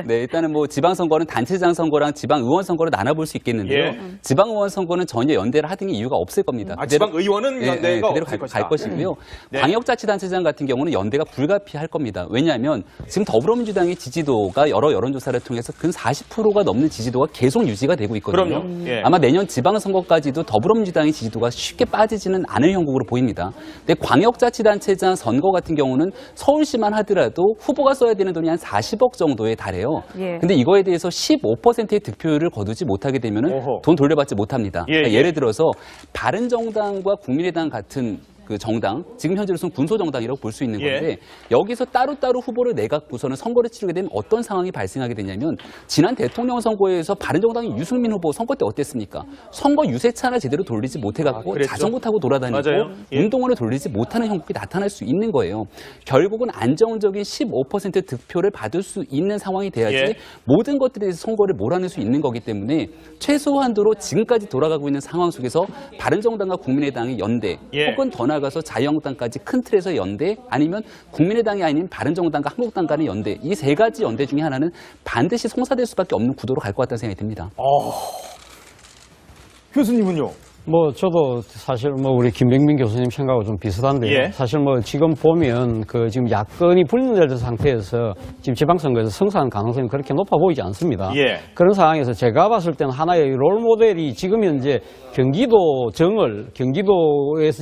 네, 일단은 뭐 지방선거는 단체장 선거랑 지방의원 선거로 나눠볼 수 있겠는데요. 지방의원 선거는 전혀 연대를 하는 이유가 없을 겁니다. 지방의원은 연대가 그대로 없을 갈 것이고요. 네. 광역자치단체장 같은 경우는 연대가 불가피할 겁니다. 왜냐하면 지금 더불어민주당의 지지도가 여러 여론조사를 통해서 근 40%가 넘는 지지도가 계속 유지가 되고 있거든요. 그럼요. 예. 아마 내년 지방선거까지도 더불어민주당의 지지도가 쉽게 빠지지는 않을 형국으로 보입니다. 근데 광역자치단체장 선거 같은 경우는 서울시만 하더라도 후보가 써야 되는 돈이 한 40억 정도에 달해요. 예. 근데 이거에 대해서 15%의 득표율을 거두지 못하게 되면 돈 돌려받지 못합니다. 예, 그러니까 예. 예를 들어서 바른정당과 국민의당 같은 그 정당, 지금 현재로서는 군소정당이라고 볼 수 있는 건데 여기서 따로따로 후보를 내갖고서는 선거를 치르게 되면 어떤 상황이 발생하게 되냐면 지난 대통령 선거에서 바른정당의 유승민 후보 선거 때 어땠습니까? 선거 유세차나 제대로 돌리지 못해갖고 그랬죠. 자전거 타고 돌아다니고 맞아요. 예. 운동원을 돌리지 못하는 형국이 나타날 수 있는 거예요. 결국은 안정적인 15% 득표를 받을 수 있는 상황이 돼야지 예. 모든 것들에 대해서 선거를 몰아낼 수 있는 거기 때문에 최소한도로 지금까지 돌아가고 있는 상황 속에서 바른정당과 국민의당의 연대 예. 혹은 더 나아가서 자유한국당까지 큰 틀에서 연대 아니면 국민의당이 아닌 바른정당과 한국당 간의 연대 이 세 가지 연대 중에 하나는 반드시 성사될 수밖에 없는 구도로 갈 것 같다는 생각이 듭니다. 교수님은요? 뭐 저도 사실 뭐 우리 김병민 교수님 생각하고 좀 비슷한데요. 예. 사실 뭐 지금 보면 그 지금 야권이 분열된 상태에서 지금 지방선거에서 승산할 가능성이 그렇게 높아 보이지 않습니다. 예. 그런 상황에서 제가 봤을 때는 하나의 롤 모델이 지금 현재 경기도에서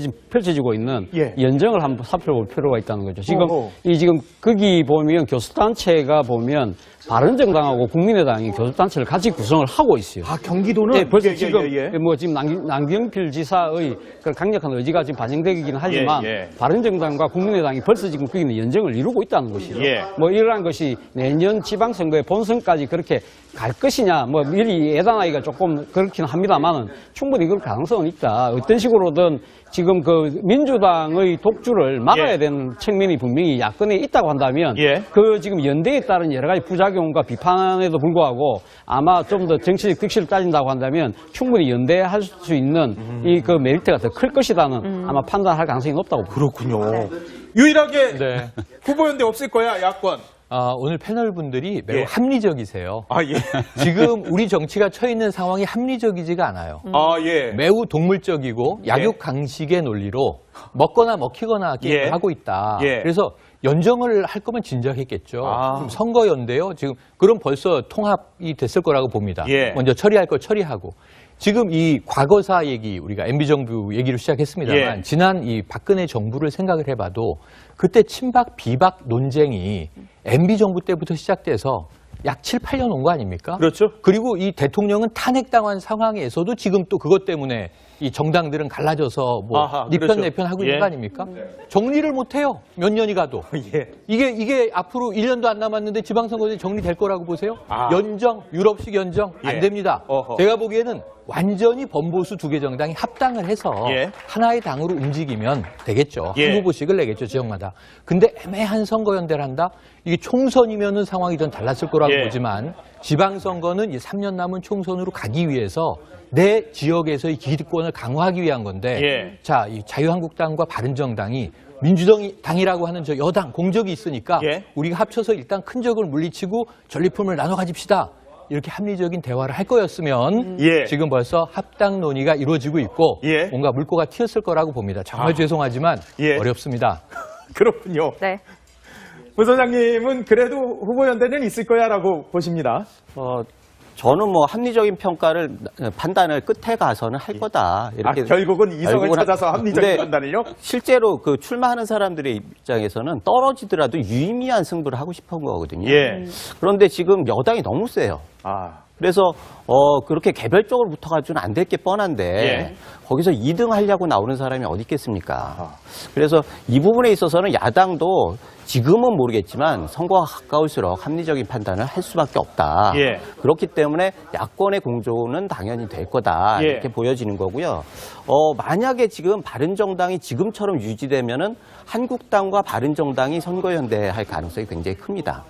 지금 펼쳐지고 있는 예. 연정을 한번 살펴볼 필요가 있다는 거죠. 지금 어허. 지금 거기 보면 교수단체가 보면 바른정당하고 국민의당이 교수단체를 같이 구성을 하고 있어요. 경기도는 네, 벌써 예, 지금 예, 예. 뭐 지금 남경필 지사의 그런 강력한 의지가 지금 반영되긴 하지만 예, 예. 바른정당과 국민의당이 벌써 지금 거기는 연정을 이루고 있다는 것이죠. 예. 뭐 이러한 것이 내년 지방선거의 본선까지 그렇게 갈 것이냐, 뭐 미리 예단하기가 조금 그렇긴 합니다만은 충분히 그럴 가능성은 있다. 어떤 식으로든 지금 그 민주당의 독주를 막아야 예. 되는 측면이 분명히 야권에 있다고 한다면 예. 그 지금 연대에 따른 여러 가지 부작용과 비판에도 불구하고 아마 좀 더 정치적 득실을 따진다고 한다면 충분히 연대할 수 있는 이 그 메리트가 더 클 것이라는 아마 판단할 가능성이 높다고 봅니다. 그렇군요. 유일하게 네. 후보연대 없을 거야, 야권. 오늘 패널 분들이 매우 예. 합리적이세요. 예. 지금 우리 정치가 처해 있는 상황이 합리적이지가 않아요. 예. 매우 동물적이고 약육강식의 논리로 먹거나 먹히거나 게임을 예. 하고 있다. 예. 그래서 연정을 할 거면 진작했겠죠. 아. 지금 선거연대요. 지금 그럼 벌써 통합이 됐을 거라고 봅니다. 예. 먼저 처리할 걸 처리하고. 지금 이 과거사 얘기 우리가 MB정부 얘기를 시작했습니다만 예. 지난 이 박근혜 정부를 생각을 해봐도 그때 친박 비박 논쟁이 MB정부 때부터 시작돼서 약 7, 8년 온 거 아닙니까? 그렇죠. 그리고 이 대통령은 탄핵당한 상황에서도 지금 또 그것 때문에 이 정당들은 갈라져서 뭐 아하, 니편 그렇죠. 내편 하고 예. 있는 거 아닙니까? 정리를 못 해요. 몇 년이 가도. 예. 이게 앞으로 1년도 안 남았는데 지방선거에 정리될 거라고 보세요? 아. 연정, 유럽식 연정 안 예. 됩니다. 어허. 제가 보기에는 완전히 범보수 두 개 정당이 합당을 해서 예. 하나의 당으로 움직이면 되겠죠. 예. 한 후보씩을 내겠죠, 지역마다. 근데 애매한 선거연대를 한다? 이게 총선이면은 상황이 좀 달랐을 거라고 예. 보지만 지방선거는 이 3년 남은 총선으로 가기 위해서 내 지역에서의 기득권을 강화하기 위한 건데 예. 자, 이 자유한국당과 바른정당이 민주당이라고 하는 저 여당 공적이 있으니까 예. 우리가 합쳐서 일단 큰 적을 물리치고 전리품을 나눠 가집시다. 이렇게 합리적인 대화를 할 거였으면 예. 지금 벌써 합당 논의가 이루어지고 있고 예. 뭔가 물꼬가 튀었을 거라고 봅니다. 정말 죄송하지만 예. 어렵습니다. 그렇군요. 네. 부소장님은 그래도 후보연대는 있을 거야라고 보십니다. 저는 뭐 합리적인 판단을 끝에 가서는 할 거다. 이렇게 결국은 이성을 결국은 찾아서 합리적인 근데 판단을요? 실제로 그 출마하는 사람들의 입장에서는 떨어지더라도 유의미한 승부를 하고 싶은 거거든요. 예. 그런데 지금 여당이 너무 세요. 그래서 그렇게 개별적으로 붙어가지고는 안 될 게 뻔한데 예. 거기서 2등 하려고 나오는 사람이 어디 있겠습니까? 그래서 이 부분에 있어서는 야당도 지금은 모르겠지만 선거가 가까울수록 합리적인 판단을 할 수밖에 없다. 예. 그렇기 때문에 야권의 공조는 당연히 될 거다. 예. 이렇게 보여지는 거고요. 만약에 지금 바른정당이 지금처럼 유지되면은 한국당과 바른정당이 선거연대할 가능성이 굉장히 큽니다.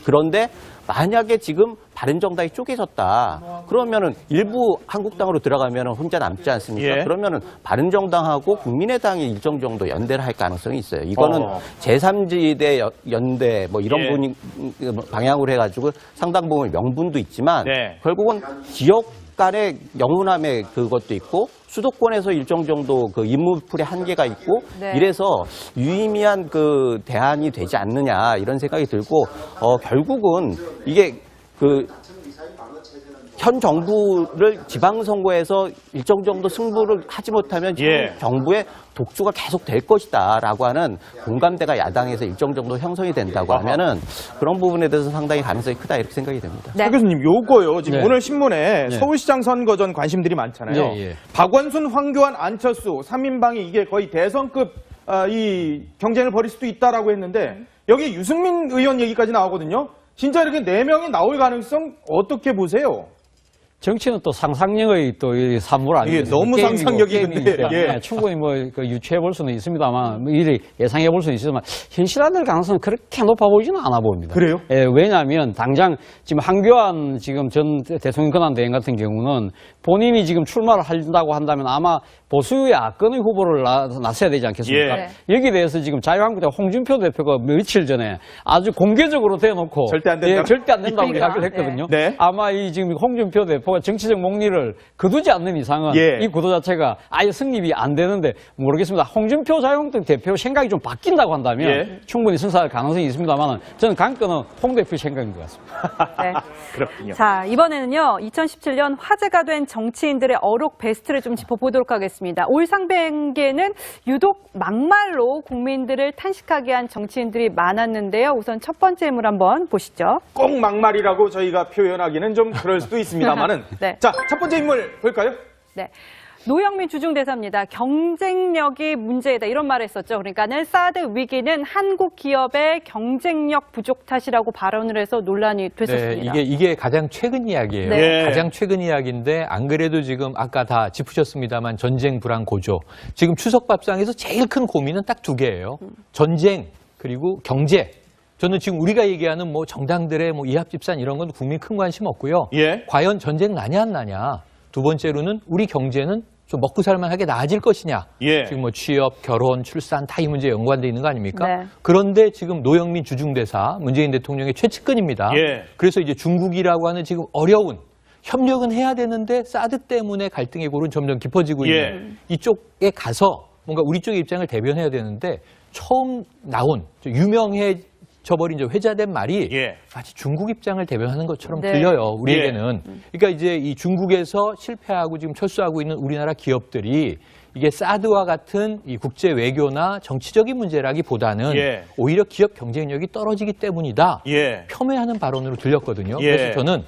그런데 만약에 지금 바른정당이 쪼개졌다. 그러면은 일부 한국당으로 들어가면 혼자 남지 않습니까? 예. 그러면은 바른정당하고 국민의당이 일정 정도 연대를 할 가능성이 있어요. 이거는 제3지대 연대 뭐 이런 예. 방향으로 해가지고 상당 부분 명분도 있지만 네. 결국은 지역 간의 영훈함의 그것도 있고 수도권에서 일정 정도 그 인물풀의 한계가 있고 네. 이래서 유의미한 그 대안이 되지 않느냐 이런 생각이 들고 결국은 이게 그 현 정부를 지방선거에서 일정 정도 승부를 하지 못하면 예. 정부의 독주가 계속 될 것이다라고 하는 공감대가 야당에서 일정 정도 형성이 된다고 하면은 그런 부분에 대해서 상당히 가능성이 크다 이렇게 생각이 됩니다. 네. 박 교수님, 요거요. 지금 네. 오늘 신문에 네. 서울시장 선거 전 관심들이 많잖아요. 예, 예. 박원순, 황교안, 안철수 3인방이 이게 거의 대선급 이 경쟁을 벌일 수도 있다라고 했는데 여기 유승민 의원 얘기까지 나오거든요. 진짜 이렇게 4명이 나올 가능성 어떻게 보세요? 정치는 또 상상력의 또 이 산물 아니에요. 이게 너무 상상력이 근데, 예. 충분히 유추해 볼 수는 있습니다만, 이리 예상해 볼 수는 있지만, 현실화될 가능성은 그렇게 높아 보이지는 않아 보입니다. 그래요? 예, 왜냐하면 당장 지금 한교안 지금 전 대통령 권한대행 같은 경우는 본인이 지금 출마를 한다고 한다면 아마 보수의 악건의 후보를 나서야 되지 않겠습니까? 예. 여기에 대해서 지금 자유한국당 홍준표 대표가 며칠 전에 아주 공개적으로 대놓고 절대 안 된다. 예, 절대 안 된다고 그러니까, 이야기를 했거든요. 네. 아마 이 지금 홍준표 대표가 정치적 목리를 거두지 않는 이상은 예. 이 구도 자체가 아예 승립이 안 되는데 모르겠습니다. 홍준표 자유한국당 대표 생각이 좀 바뀐다고 한다면 예. 충분히 승사할 가능성이 있습니다만 저는 관건은 홍 대표 생각인 것 같습니다. 네. 그렇군요. 자, 이번에는요, 2017년 화제가 된 정치인들의 어록 베스트를 좀 짚어보도록 하겠습니다. 올 상반기에는 유독 막말로 국민들을 탄식하게 한 정치인들이 많았는데요. 우선 첫 번째 인물 한번 보시죠. 꼭 막말이라고 저희가 표현하기는 좀 그럴 수도 있습니다만은. 네. 자, 첫 번째 인물 볼까요? 네. 노영민 주중대사입니다. 경쟁력이 문제이다 이런 말을 했었죠. 그러니까는 사드 위기는 한국 기업의 경쟁력 부족 탓이라고 발언을 해서 논란이 됐었습니다. 네, 이게 가장 최근 이야기예요. 네. 가장 최근 이야기인데 안 그래도 지금 아까 다 짚으셨습니다만 전쟁 불안 고조. 지금 추석 밥상에서 제일 큰 고민은 딱 두 개예요. 전쟁 그리고 경제. 저는 지금 우리가 얘기하는 뭐 정당들의 뭐 이합집산 이런 건 국민 큰 관심 없고요. 예. 과연 전쟁 나냐 안 나냐. 두 번째로는 우리 경제는 좀 먹고 살만하게 나아질 것이냐. 예. 지금 뭐 취업, 결혼, 출산 다 이 문제에 연관돼 있는 거 아닙니까? 네. 그런데 지금 노영민 주중대사 문재인 대통령의 최측근입니다. 예. 그래서 이제 중국이라고 하는 지금 어려운 협력은 해야 되는데 사드 때문에 갈등의 골은 점점 깊어지고 예. 있는 이쪽에 가서 뭔가 우리 쪽의 입장을 대변해야 되는데 처음 나온 유명해져버린 회자된 말이 예. 마치 중국 입장을 대변하는 것처럼 네. 들려요. 우리에게는. 그러니까 이제 이 중국에서 실패하고 지금 철수하고 있는 우리나라 기업들이 이게 사드와 같은 이 국제 외교나 정치적인 문제라기보다는 예. 오히려 기업 경쟁력이 떨어지기 때문이다. 예. 폄훼하는 발언으로 들렸거든요. 예. 그래서 저는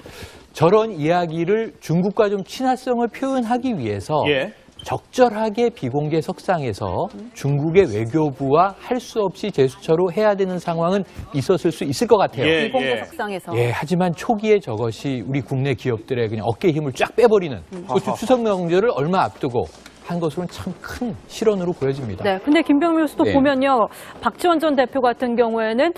저런 이야기를 중국과 좀 친화성을 표현하기 위해서 예. 적절하게 비공개 석상에서 중국의 외교부와 할 수 없이 제스처로 해야 되는 상황은 있었을 수 있을 것 같아요. 예. 비공개 석상에서. 하지만 초기에 저것이 우리 국내 기업들의 그냥 어깨 힘을 쫙 빼버리는 그것도 추석 명절을 얼마 앞두고 한 것으로는 참 큰 실언으로 보여집니다. 네, 근데 김병민 교수도 네. 보면요, 박지원 전 대표 같은 경우에는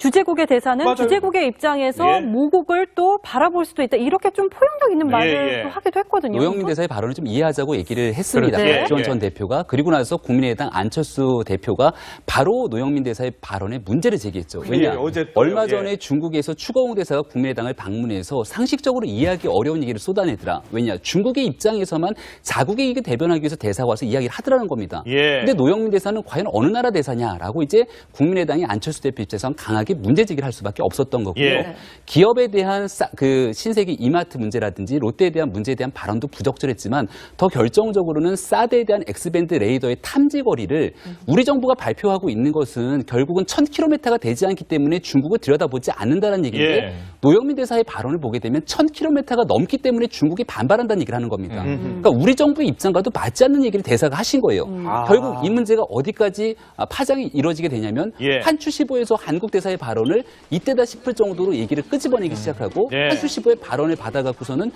주재국의 대사는 맞아요. 주재국의 입장에서 예. 모국을 또 바라볼 수도 있다. 이렇게 좀 포용력 있는 말을 예. 또 하기도 했거든요. 노영민 대사의 발언을 좀 이해하자고 얘기를 했습니다. 그렇죠. 네. 박지원 예. 전 대표가. 그리고 나서 국민의당 안철수 대표가 바로 노영민 대사의 발언에 문제를 제기했죠. 왜냐? 어제 또요. 얼마 예. 전에 중국에서 추가홍 대사가 국민의당을 방문해서 상식적으로 이해하기 어려운 얘기를 쏟아내더라. 왜냐? 중국의 입장에서만 자국의 이익을 대변하기 위해서 대사가 와서 이야기를 하더라는 겁니다. 예. 근데 노영민 대사는 과연 어느 나라 대사냐라고 이제 국민의당의 안철수 대표 입장에서는 강하게 문제 제기를 할 수밖에 없었던 거고요. 예. 기업에 대한 그 신세계 이마트 문제라든지 롯데에 대한 문제에 대한 발언도 부적절했지만 더 결정적으로는 사드에 대한 엑스밴드 레이더의 탐지 거리를 우리 정부가 발표하고 있는 것은 결국은 1000km가 되지 않기 때문에 중국을 들여다보지 않는다는 얘기인데 예. 노영민 대사의 발언을 보게 되면 1000km가 넘기 때문에 중국이 반발한다는 얘기를 하는 겁니다. 그러니까 우리 정부의 입장과도 맞지 않는 얘기를 대사가 하신 거예요. 결국 이 문제가 어디까지 파장이 이루어지게 되냐면 예. 한추15에서 한국 대사의 발언을 이때다 싶을 정도로 얘기를 끄집어내기 시작하고 한수 의 발언을 받아갖고서는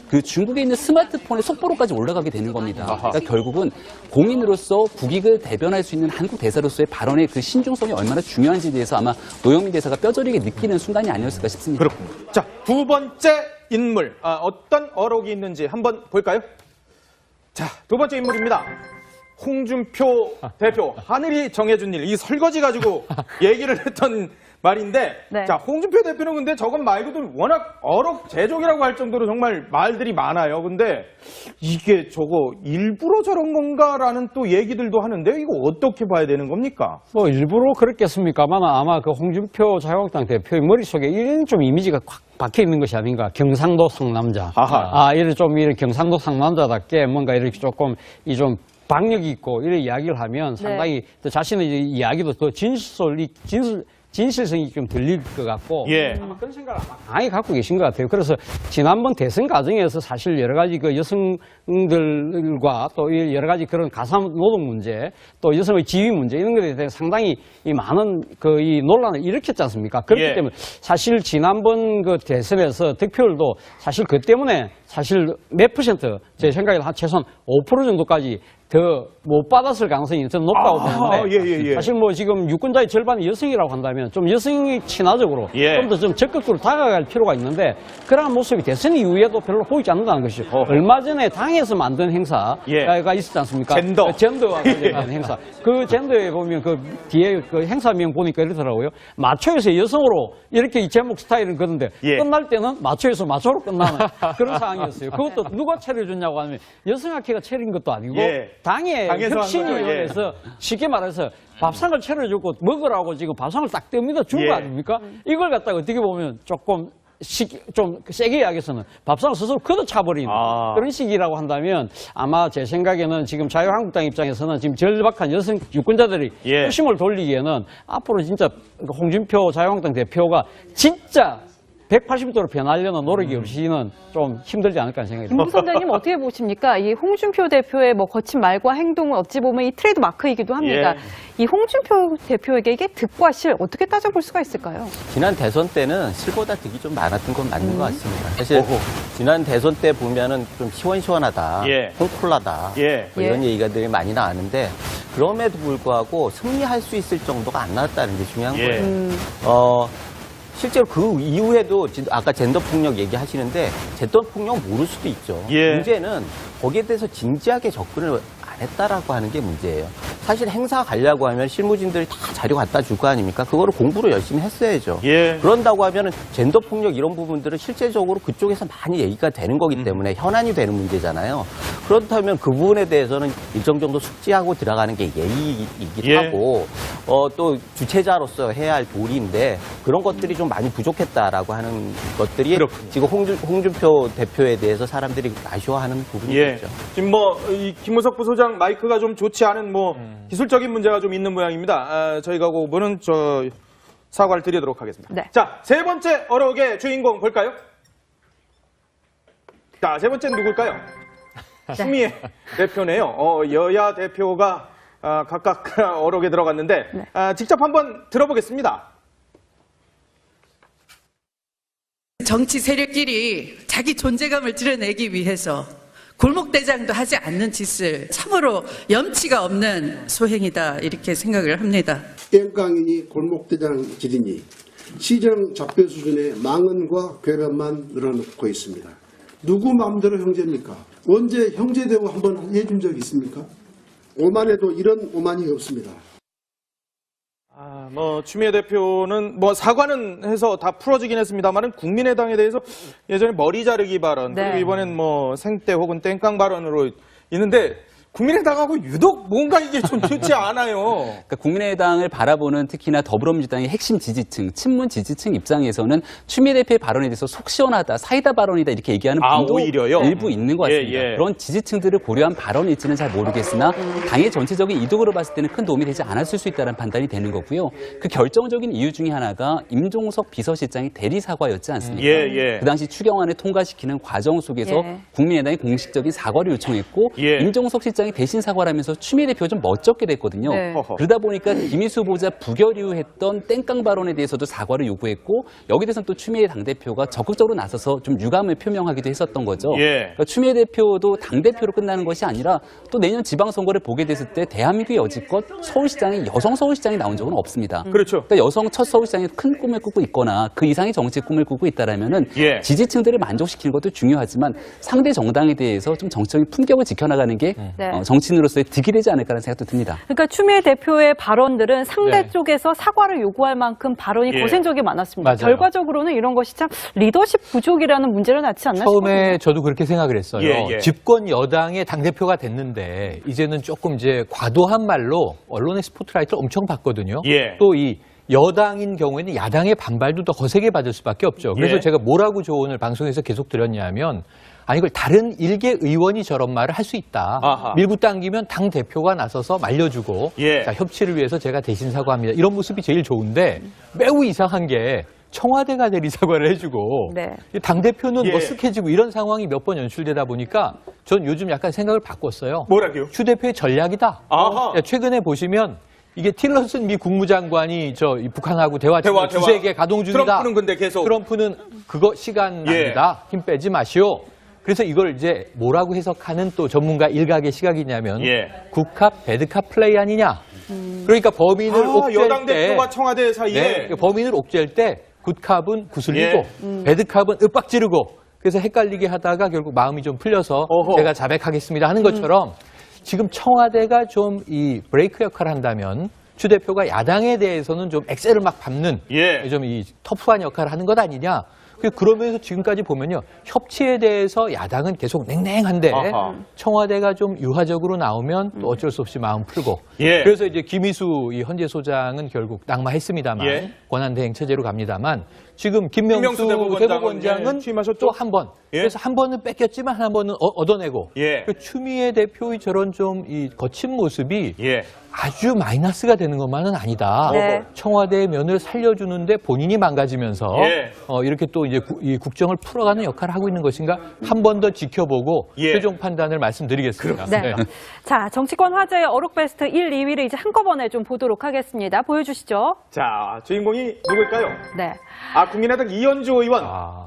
그 중국에 있는 스마트폰의 속보로까지 올라가게 되는 겁니다. 그러니까 결국은 공인으로서 국익을 대변할 수 있는 한국 대사로서의 발언의 그 신중성이 얼마나 중요한지에 대해서 아마 노영민 대사가 뼈저리게 느끼는 순간이 아니었을까 싶습니다. 그렇군요. 자, 두 번째 인물, 어떤 어록이 있는지 한번 볼까요? 자, 두 번째 인물입니다. 홍준표 대표, 하늘이 정해준 일, 이 설거지 가지고 얘기를 했던 말인데, 네. 자, 홍준표 대표는 근데 저것 말고도 워낙 어록 제조기라고 할 정도로 정말 말들이 많아요. 근데 이게 저거 일부러 저런 건가라는 또 얘기들도 하는데, 이거 어떻게 봐야 되는 겁니까? 뭐 일부러 그랬겠습니까만 아마 그 홍준표 자유한국당 대표의 머릿속에 이런 좀 이미지가 확 박혀 있는 것이 아닌가. 경상도 상남자. 이런 좀 이런 경상도 상남자답게 뭔가 이렇게 조금 이 좀 박력 있고 이런 이야기를 하면 상당히 또 자신의 이야기도 더 진실성이 좀 들릴 것 같고 아마 그런 생각을 강하게 갖고 계신 것 같아요. 그래서 지난번 대선 과정에서 사실 여러 가지 그 여성들과 또 여러 가지 그런 가사 노동 문제, 또 여성의 지위 문제 이런 것에 대해서 상당히 이 많은 그 이 논란을 일으켰지 않습니까? 그렇기 때문에 사실 지난번 그 대선에서 득표율도 사실 그 때문에 사실 몇 %, 제 생각에 한 최소한 5% 정도까지 더 못 받았을 가능성이 더 높다고 보는데 사실 뭐 지금 유권자의 절반이 여성이라고 한다면 좀 여성이 친화적으로 좀 더 좀 적극적으로 다가갈 필요가 있는데 그러한 모습이 대선 이후에도 별로 보이지 않는다는 것이죠. 얼마 전에 당에서 만든 행사가 있었지 않습니까? 젠더와 관련된 행사. 그 젠더에 보면 그 뒤에 그 행사명 보니까 이러더라고요. 마초에서 여성으로 이렇게 이 제목 스타일은 그런데 끝날 때는 마초에서 마초로 끝나는 그런 상황이었어요. 그것도 누가 차려줬냐고 하면 여성학회가 차린 것도 아니고 당의 혁신위원회에서 쉽게 말해서 밥상을 차려주고 먹으라고 지금 밥상을 딱 뗍니다 준 거 아닙니까? 이걸 갖다가 어떻게 보면 조금 좀 세게 이야기해서는 밥상을 스스로 걷어차버리는 그런 식이라고 한다면 아마 제 생각에는 지금 자유한국당 입장에서는 지금 절박한 여성 유권자들이 표심을 돌리기에는 앞으로 진짜 홍준표 자유한국당 대표가 진짜 180도로 변하려는 노력이 없이는 좀 힘들지 않을까 하는 생각이 듭니다. 김 부선장님 어떻게 보십니까? 이 홍준표 대표의 뭐 거친 말과 행동은 어찌 보면 이 트레이드 마크이기도 합니다. 이 홍준표 대표에게 이게 득과 실 어떻게 따져볼 수가 있을까요? 지난 대선 때는 실보다 득이 좀 많았던 건 맞는 것 같습니다. 사실 지난 대선 때 보면은 좀 시원시원하다, 콩콜라다 뭐 이런 얘기가들이 많이 나왔는데 그럼에도 불구하고 승리할 수 있을 정도가 안 나왔다는 게 중요한 거예요. 실제로 그 이후에도 아까 젠더 폭력 얘기하시는데 젠더 폭력 모를 수도 있죠. 문제는 거기에 대해서 진지하게 접근을 안 했다라고 하는 게 문제예요. 사실 행사 가려고 하면 실무진들이 다 자료 갖다 줄 거 아닙니까? 그거를 공부를 열심히 했어야죠. 그런다고 하면 젠더 폭력 이런 부분들은 실제적으로 그쪽에서 많이 얘기가 되는 거기 때문에 현안이 되는 문제잖아요. 그렇다면 그 부분에 대해서는 일정 정도 숙지하고 들어가는 게 예의이기도 하고 또 주최자로서 해야 할 도리인데 그런 것들이 좀 많이 부족했다라고 하는 것들이 지금 홍준표 대표에 대해서 사람들이 아쉬워하는 부분이죠. 지금 뭐 이 김무석 부소장 마이크가 좀 좋지 않은 뭐 기술적인 문제가 좀 있는 모양입니다. 저희가 그 부분은 사과를 드리도록 하겠습니다. 자, 세 번째 어록의 주인공 볼까요? 자, 세 번째는 누굴까요? 추미애 대표네요. 여야 대표가 각각 어록에 들어갔는데 직접 한번 들어보겠습니다. 정치 세력끼리 자기 존재감을 드러내기 위해서 골목대장도 하지 않는 짓을 참으로 염치가 없는 소행이다 이렇게 생각을 합니다. 땡깡이니 골목대장질이니 시정 잡배 수준의 망언과 괴변만 늘어놓고 있습니다. 누구 마음대로 형제입니까? 언제 형제 대우 한번 해준 적 있습니까? 오만에도 이런 오만이 없습니다. 뭐 추미애 대표는 뭐 사과는 해서 다 풀어지긴 했습니다만은 국민의당에 대해서 예전에 머리 자르기 발언 그리고 이번엔 뭐 생떼 혹은 땡깡 발언으로 있는데 국민의당하고 유독 뭔가 이게 좀 좋지 않아요. 그러니까 국민의당을 바라보는 특히나 더불어민주당의 핵심 지지층, 친문 지지층 입장에서는 추미애 대표의 발언에 대해서 속 시원하다, 사이다 발언이다 이렇게 얘기하는 분도 오히려요? 일부 있는 것 같습니다. 그런 지지층들을 고려한 발언일지는 잘 모르겠으나 당의 전체적인 이득으로 봤을 때는 큰 도움이 되지 않았을 수 있다는 판단이 되는 거고요. 그 결정적인 이유 중에 하나가 임종석 비서실장의 대리 사과였지 않습니까? 그 당시 추경안을 통과시키는 과정 속에서 국민의당이 공식적인 사과를 요청했고 임종석 실장 서울시장이 대신 사과를 하면서 추미애 대표가 좀 멋쩍게 됐거든요. 네. 그러다 보니까 김희수 후보자 부결이후했던 땡깡 발언에 대해서도 사과를 요구했고 여기 대해서는 또 추미애 당대표가 적극적으로 나서서 좀 유감을 표명하기도 했었던 거죠. 그러니까 추미애 대표도 당대표로 끝나는 것이 아니라 또 내년 지방선거를 보게 됐을 때 대한민국의 여지껏 서울시장에 여성 서울시장이 나온 적은 없습니다. 그렇죠. 그러니까 여성 첫 서울시장에 큰 꿈을 꾸고 있거나 그 이상의 정치 꿈을 꾸고 있다라면은 지지층들을 만족시키는 것도 중요하지만 상대 정당에 대해서 좀 정치적인 품격을 지켜나가는 게 정치인으로서의 득이 되지 않을까라는 생각도 듭니다. 그러니까 추미애 대표의 발언들은 상대 쪽에서 사과를 요구할 만큼 발언이 거센 적이 많았습니다. 맞아요. 결과적으로는 이런 것이 참 리더십 부족이라는 문제를 낳지 않나 처음에 싶거든요. 저도 그렇게 생각을 했어요. 집권 여당의 당대표가 됐는데 이제는 조금 이제 과도한 말로 언론의 스포트라이트를 엄청 받거든요. 또 이 여당인 경우에는 야당의 반발도 더 거세게 받을 수밖에 없죠. 그래서 제가 뭐라고 조언을 방송에서 계속 드렸냐면 아니 이걸 다른 일개 의원이 저런 말을 할 수 있다. 밀고 당기면 당 대표가 나서서 말려주고 자, 협치를 위해서 제가 대신 사과합니다. 이런 모습이 제일 좋은데 매우 이상한 게 청와대가 대리 사과를 해주고 당 대표는 머쓱해지고 이런 상황이 몇 번 연출되다 보니까 전 요즘 약간 생각을 바꿨어요. 뭐라고요? 추 대표의 전략이다. 최근에 보시면 이게 틸러슨 미 국무장관이 이 북한하고 대화 두세 개 가동 중이다. 트럼프는 근데 계속 트럼프는 그거 시간 납니다. 힘 빼지 마시오. 그래서 이걸 이제 뭐라고 해석하는 또 전문가 일각의 시각이냐면 굿캅 배드캅 플레이 아니냐. 그러니까 범인을 옥죄일 여당 때 대표와 청와대 사이에 범인을 옥죄일 때 굿캅은 구슬리고 배드캅은 윽박지르고 그래서 헷갈리게 하다가 결국 마음이 좀 풀려서 제가 자백하겠습니다 하는 것처럼 지금 청와대가 좀 이 브레이크 역할을 한다면 추 대표가 야당에 대해서는 좀 엑셀을 막 밟는 좀 이 터프한 역할을 하는 것 아니냐. 그러면서 지금까지 보면요. 협치에 대해서 야당은 계속 냉랭한데 청와대가 좀 유화적으로 나오면 또 어쩔 수 없이 마음 풀고 그래서 이제 김희수 이 헌재 소장은 결국 낙마했습니다만 권한대행 체제로 갑니다만 지금 김명수 대법원장은 또 한 번 그래서 한 번은 뺏겼지만 한 번은 얻어내고 추미애 대표의 저런 좀 이 거친 모습이 아주 마이너스가 되는 것만은 아니다. 청와대의 면을 살려주는데 본인이 망가지면서 이렇게 또 이제 이 국정을 풀어가는 역할을 하고 있는 것인가 한 번 더 지켜보고 최종 판단을 말씀드리겠습니다. 자, 정치권 화제의 어록베스트 1, 2위를 이제 한꺼번에 좀 보도록 하겠습니다. 보여주시죠. 자, 주인공이 누굴까요? 국민의당 이현주 의원.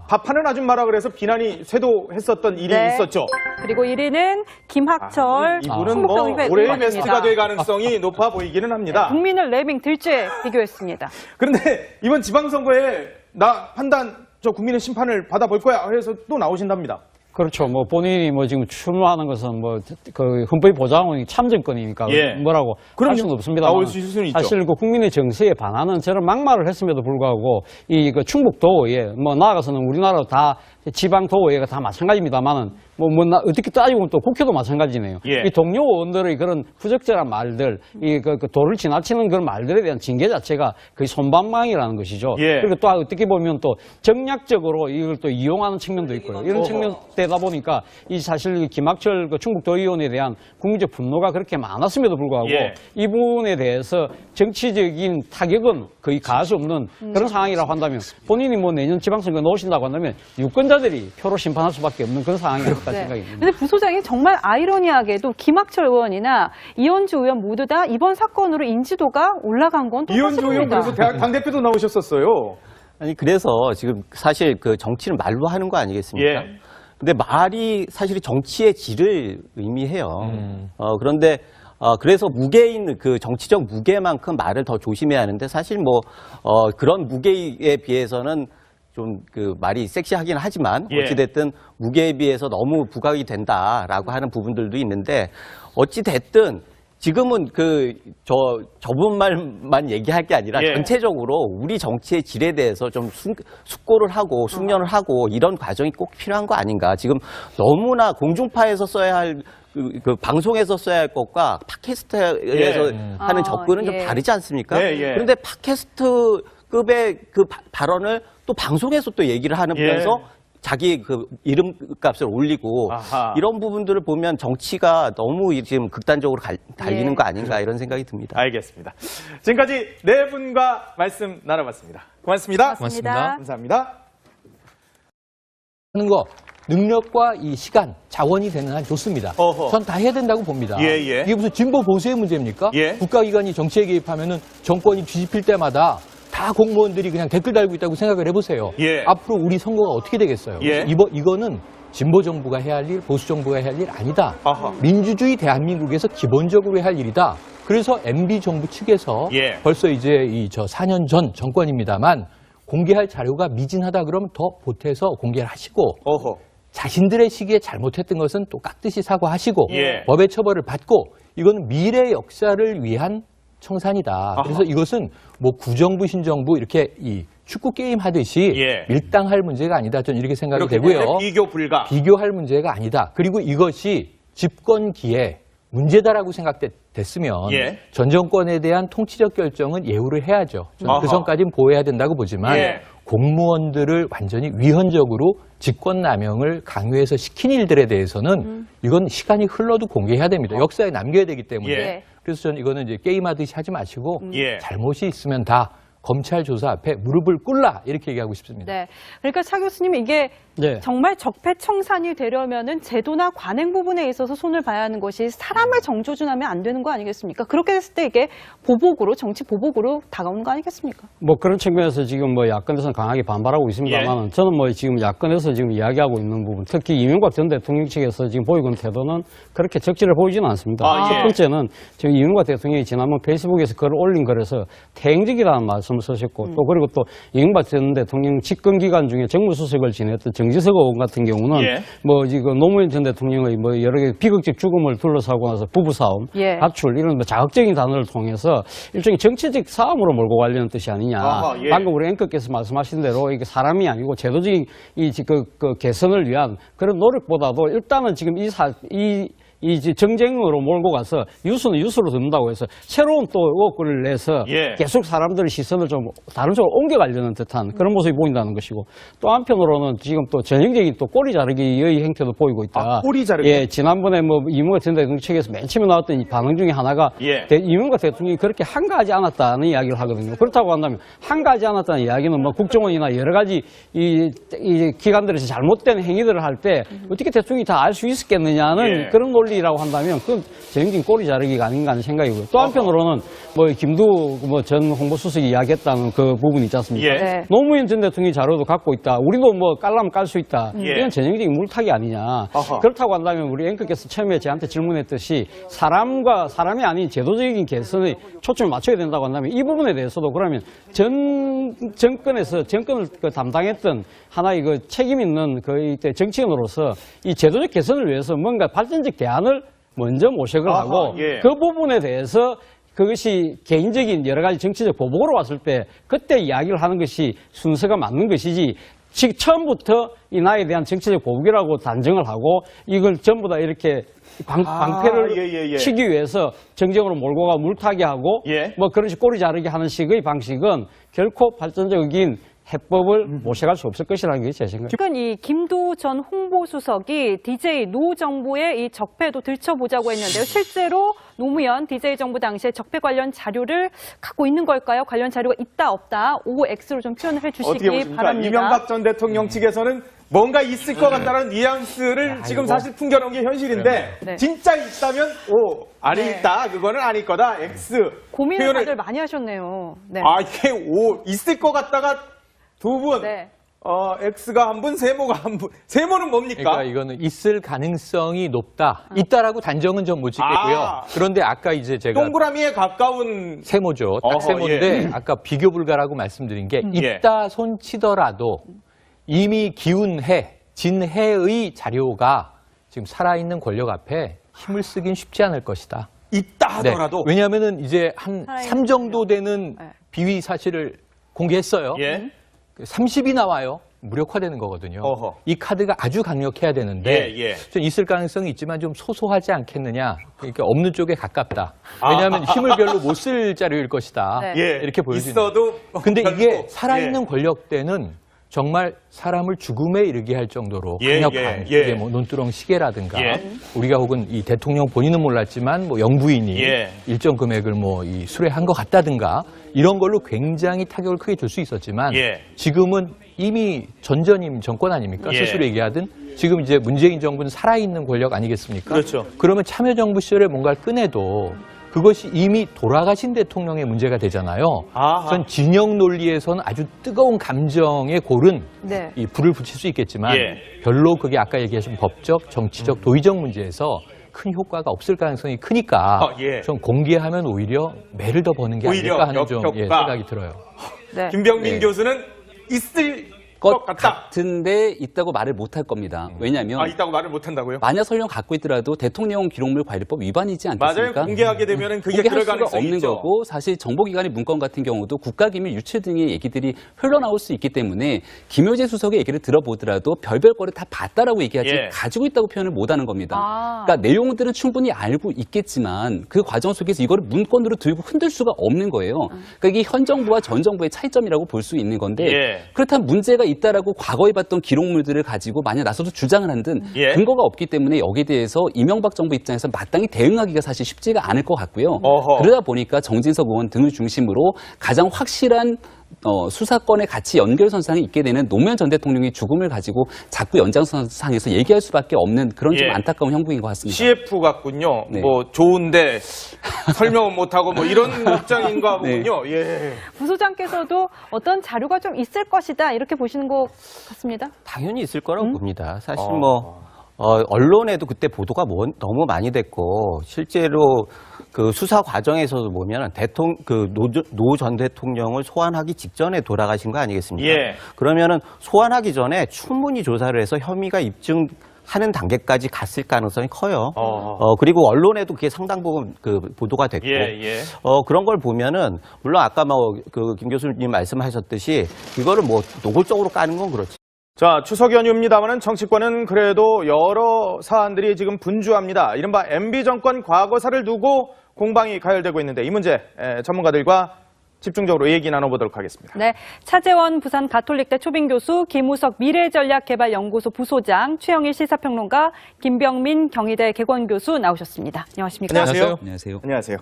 밥하는 아줌마라 그래서 비난이 쇄도했었던 일이 있었죠. 그리고 1위는 김학철 이분은 뭐 올해의 베스트가 될 가능성이 높아 보이기는 합니다. 국민을 레밍 들죄 비교했습니다. 그런데 이번 지방선거에 나 판단 저 국민의 심판을 받아볼 거야 해서 또 나오신답니다. 그렇죠. 뭐 본인이 뭐 지금 추모하는 것은 뭐 그 헌법이 보장하는 참정권이니까 뭐라고 할 수는 없습니다. 나올 수 있을 수는 있죠. 사실 그 국민의 정서에 반하는 저런 막말을 했음에도 불구하고 이 그 충북도의회 뭐 나아가서는 우리나라 다 지방 도의회가 다 마찬가지입니다만은 어떻게 따지고 보면 또 국회도 마찬가지네요. 이 동료 의원들의 그런 부적절한 말들, 그 도를 지나치는 그런 말들에 대한 징계 자체가 거의 손방망이라는 것이죠. 그리고 또 어떻게 보면 또 정략적으로 이걸 또 이용하는 측면도 있고요. 이런 측면 되다 보니까 이 사실 김학철 그 충북도의원에 대한 국민적 분노가 그렇게 많았음에도 불구하고 이분에 대해서 정치적인 타격은 거의 가할 수 없는 그런 상황이라고 한다면 본인이 뭐 내년 지방선거 나오신다고 한다면 유권자들이 표로 심판할 수밖에 없는 그런 상황이라고 생각이 듭니다. 근데 부소장이 정말 아이러니하게도 김학철 의원이나 이현주 의원 모두 다 이번 사건으로 인지도가 올라간 건 또 이현주 의원 사실입니다. 그래서 당대표도 나오셨었어요. 아니 그래서 지금 사실 그 정치는 말로 하는 거 아니겠습니까? 근데 말이 사실 정치의 질을 의미해요. 그런데 그래서 무게인 그 정치적 무게만큼 말을 더 조심해야 하는데 사실 뭐 그런 무게에 비해서는 좀 그 말이 섹시하긴 하지만 어찌됐든 무게에 비해서 너무 부각이 된다라고 하는 부분들도 있는데 어찌됐든 지금은 저분 말만 얘기할 게 아니라 전체적으로 우리 정치의 질에 대해서 좀 숙고를 하고 숙련을 하고 이런 과정이 꼭 필요한 거 아닌가. 지금 너무나 공중파에서 써야 할 그 방송에서 써야 할 것과 팟캐스트에서 하는 접근은 좀 다르지 않습니까? 그런데 팟캐스트급의 그 발언을 또 방송에서 또 얘기를 하면서 자기 그 이름값을 올리고 이런 부분들을 보면 정치가 너무 지금 극단적으로 달리는 거 아닌가 이런 생각이 듭니다. 알겠습니다. 지금까지 네 분과 말씀 나눠봤습니다. 고맙습니다. 고맙습니다. 감사합니다. 하는 거 능력과 이 시간, 자원이 되는 한 좋습니다. 어허. 전 다 해야 된다고 봅니다. 예, 예. 이게 무슨 진보 보수의 문제입니까? 예. 국가기관이 정치에 개입하면은 정권이 뒤집힐 때마다 다 공무원들이 그냥 댓글 달고 있다고 생각을 해보세요. 예. 앞으로 우리 선거가 어떻게 되겠어요? 예. 이거는 진보 정부가 해야 할 일, 보수 정부가 해야 할 일 아니다. 아하. 민주주의 대한민국에서 기본적으로 해야 할 일이다. 그래서 MB 정부 측에서 예. 벌써 이제 4년 전 정권입니다만 공개할 자료가 미진하다 그러면 더 보태서 공개를 하시고 어허. 자신들의 시기에 잘못했던 것은 또 깍듯이 사과하시고 예. 법의 처벌을 받고 이건 미래 역사를 위한 청산이다. 아하. 그래서 이것은 뭐 구정부 신정부 이렇게 이 축구 게임 하듯이 예. 밀당할 문제가 아니다. 저는 이렇게 생각이 이렇게 되고요. 비교 불가. 비교할 문제가 아니다. 그리고 이것이 집권기에 문제다라고 생각됐으면 예. 전 정권에 대한 통치적 결정은 예우를 해야죠. 저는 아하. 그 선까지는 보호해야 된다고 보지만 예. 공무원들을 완전히 위헌적으로 직권남용을 강요해서 시킨 일들에 대해서는 이건 시간이 흘러도 공개해야 됩니다. 역사에 남겨야 되기 때문에. 예. 그래서 저는 이거는 이제 게임하듯이 하지 마시고 예. 잘못이 있으면 다 검찰 조사 앞에 무릎을 꿇라 이렇게 얘기하고 싶습니다. 네. 그러니까 차 교수님 이게 네. 정말 적폐청산이 되려면은 제도나 관행 부분에 있어서 손을 봐야 하는 것이 사람을 정조준하면 안 되는 거 아니겠습니까? 그렇게 됐을 때 이게 보복으로 정치 보복으로 다가오는 거 아니겠습니까? 뭐 그런 측면에서 지금 뭐 야권에서는 강하게 반발하고 있습니다만 저는 뭐 지금 야권에서 지금 이야기하고 있는 부분 특히 이명박 전 대통령 측에서 지금 보이고 있는 태도는 그렇게 적절해 보이지는 않습니다. 아, 예. 첫 번째는 지금 이명박 대통령이 지난번 페이스북에서 글을 올린 거라서 태행적이라는 말씀을 쓰셨고 또 그리고 또 이명박 전 대통령 집권 기간 중에 정무수석을 지냈던 정지석 의원 같은 경우는 예. 뭐 지금 노무현 전 대통령의 뭐 여러 개 비극적 죽음을 둘러싸고 나서 부부싸움, 예. 가출 이런 뭐 자극적인 단어를 통해서 일종의 정치적 싸움으로 몰고 가려는 뜻이 아니냐. 아하, 예. 방금 우리 앵커께서 말씀하신 대로 이게 사람이 아니고 제도적인 그 개선을 위한 그런 노력보다도 일단은 지금 이 정쟁으로 몰고 가서 유수는 유수로 듣는다고 해서 새로운 또 의혹을 내서 예. 계속 사람들의 시선을 좀 다른 쪽으로 옮겨가려는 듯한 그런 모습이 보인다는 것이고 또 한편으로는 지금 또 전형적인 또 꼬리 자르기의 행태도 보이고 있다. 아, 꼬리 자르기? 예, 지난번에 뭐 이명박 전 대통령 측에서 맨 처음에 나왔던 이 반응 중에 하나가 예. 이명박 대통령이 그렇게 한가하지 않았다는 이야기를 하거든요. 그렇다고 한다면 한가하지 않았다는 이야기는 뭐 국정원이나 여러 가지 이 기관들에서 잘못된 행위들을 할 때 어떻게 대통령이 다 알 수 있었겠느냐는 예. 그런 논리라고 한다면 그건 전형적인 꼬리 자르기가 아닌가 하는 생각이고요. 또 한편으로는 뭐 김두 뭐 전 홍보수석이 이야기했다는 그 부분이 있지 않습니까? 예. 네. 노무현 전 대통령이 자료도 갖고 있다. 우리도 뭐 깔라면 깔 수 있다. 예. 이건 전형적인 물타기 아니냐. 아하. 그렇다고 한다면 우리 앵커께서 처음에 저한테 질문했듯이 사람과 사람이 아닌 제도적인 개선에 초점을 맞춰야 된다고 한다면 이 부분에 대해서도 그러면 정권을 담당했던 하나의 그 책임 있는 그 이때 정치인으로서 이 제도적 개선을 위해서 뭔가 발전적 대안을 먼저 모색을 아하, 하고 예. 그 부분에 대해서 그것이 개인적인 여러 가지 정치적 보복으로 왔을 때 그때 이야기를 하는 것이 순서가 맞는 것이지 처음부터 이 나에 대한 정치적 보복이라고 단정을 하고 이걸 전부 다 이렇게 방패를 예. 치기 위해서 정쟁으로 몰고 가 물타기 하고 예. 뭐 그런 식 꼬리 자르기 하는 식의 방식은 결코 발전적인 해법을 모색할 수 없을 것이라는 게 제 생각입니다. 최근 이 김도 전 홍보수석이 DJ 노 정부의 이 적폐도 들춰보자고 했는데요. 실제로 노무현 DJ 정부 당시에 적폐 관련 자료를 갖고 있는 걸까요? 관련 자료가 있다 없다 OX로 좀 표현을 어떻게 해주시기 보십니까? 바랍니다. 이명박 전 대통령 측에서는 뭔가 있을 것 같다는 뉘앙스를 지금 사실 풍겨놓은 게 현실인데 네. 진짜 있다면 아니 네. 있다 그거는 아닐 거다 X 고민을 표현을 다들 많이 하셨네요. 네. 이게 있을 것 같다가 두 분 네. X가 한 분, 세모가 한 분. 세모는 뭡니까? 그러니까 이거는 있을 가능성이 높다. 있다라고 단정은 좀 못 짓겠고요. 그런데 아까 이제 제가 동그라미에 가까운 세모죠. 딱 어허, 세모인데 예. 아까 비교 불가라고 말씀드린 게 예. 있다 손치더라도 이미 기운 해, 진해의 자료가 지금 살아있는 권력 앞에 힘을 쓰긴 쉽지 않을 것이다. 있다 하더라도 왜냐하면은 이제 한 살아있는 3 정도 되는 네. 비위 사실을 공개했어요. 예. 30이 나와요. 무력화되는 거거든요. 어허. 이 카드가 아주 강력해야 되는데 예. 좀 있을 가능성이 있지만 좀 소소하지 않겠느냐. 그러니까 없는 쪽에 가깝다. 왜냐하면 힘을 별로 못 쓸 자료일 것이다. 네. 예. 이렇게 보여지는. 있어도 근데 별로. 이게 살아있는 예. 권력대는 정말 사람을 죽음에 이르게 할 정도로 예, 강력한 예. 이게 뭐 논두렁 시계라든가 예. 우리가 혹은 이 대통령 본인은 몰랐지만 뭐 영부인이 예. 일정 금액을 뭐 이 수뢰한 것 같다든가 이런 걸로 굉장히 타격을 크게 줄 수 있었지만 예. 지금은 이미 전전임 정권 아닙니까? 예. 스스로 얘기하든 지금 이제 문재인 정부는 살아있는 권력 아니겠습니까? 그렇죠. 그러면 참여정부 시절에 뭔가를 꺼내도 그것이 이미 돌아가신 대통령의 문제가 되잖아요. 아하. 전 진영 논리에서는 아주 뜨거운 감정에 고른 네. 이 불을 붙일 수 있겠지만 예. 별로 그게 아까 얘기하신 법적, 정치적, 도의적 문제에서 큰 효과가 없을 가능성이 크니까 예. 좀 공개하면 오히려 매를 더 버는 게 오히려 아닐까 하는 좀 역효과. 생각이 들어요. 네. 김병민 네. 교수는 있을 것 것 같다. 같은데 있다고 말을 못 할 겁니다. 왜냐하면 아, 있다고 말을 못 한다고요? 만약 설령 갖고 있더라도 대통령 기록물 관리법 위반이지 않겠습니까? 맞아요. 공개하게 되면은 그게 공개할 그럴 수가 가능성이 없는 있죠. 거고 사실 정보기관의 문건 같은 경우도 국가기밀 유출 등의 얘기들이 흘러나올 수 있기 때문에 김효재 수석의 얘기를 들어보더라도 별별 거를 다 봤다라고 얘기하지 예. 가지고 있다고 표현을 못하는 겁니다. 아. 그러니까 내용들은 충분히 알고 있겠지만 그 과정 속에서 이거를 문건으로 들고 흔들 수가 없는 거예요. 그러니까 이게 현 정부와 전 정부의 차이점이라고 볼 수 있는 건데 예. 그렇다면 문제가 있다라고 과거에 봤던 기록물들을 가지고 만약 나서도 주장을 한든 예. 근거가 없기 때문에 여기에 대해서 이명박 정부 입장에서 마땅히 대응하기가 사실 쉽지가 않을 것 같고요. 어허. 그러다 보니까 정진석 의원 등을 중심으로 가장 확실한 수사권의 같이 연결선상에 있게 되는 노무현 전 대통령의 죽음을 가지고 자꾸 연장선상에서 얘기할 수밖에 없는 그런 좀 예. 안타까운 형국인 것 같습니다. CF 같군요. 네. 뭐 좋은데 설명은 못하고 뭐 이런 입장인가 보군요. 예. 부소장께서도 어떤 자료가 좀 있을 것이다 이렇게 보시는 것 같습니다. 당연히 있을 거라고 봅니다. 사실 언론에도 그때 보도가 너무 많이 됐고 실제로 그 수사 과정에서도 보면 노 전 대통령을 소환하기 직전에 돌아가신 거 아니겠습니까? 예. 그러면은 소환하기 전에 충분히 조사를 해서 혐의가 입증하는 단계까지 갔을 가능성이 커요. 그리고 언론에도 그게 상당 부분 보도가 됐고, 예. 그런 걸 보면은 물론 아까 김 교수님 말씀하셨듯이 이거를 노골적으로 까는 건 그렇지. 자, 추석 연휴입니다만은 정치권은 그래도 여러 사안들이 지금 분주합니다. 이른바 MB 정권 과거사를 두고 공방이 가열되고 있는데 이 문제 전문가들과 집중적으로 얘기 나눠보도록 하겠습니다. 네, 차재원 부산 가톨릭대 초빙 교수, 김우석 미래전략개발연구소 부소장, 최영일 시사평론가, 김병민 경희대 개건 교수 나오셨습니다. 안녕하십니까? 안녕하세요. 안녕하세요. 안녕하세요.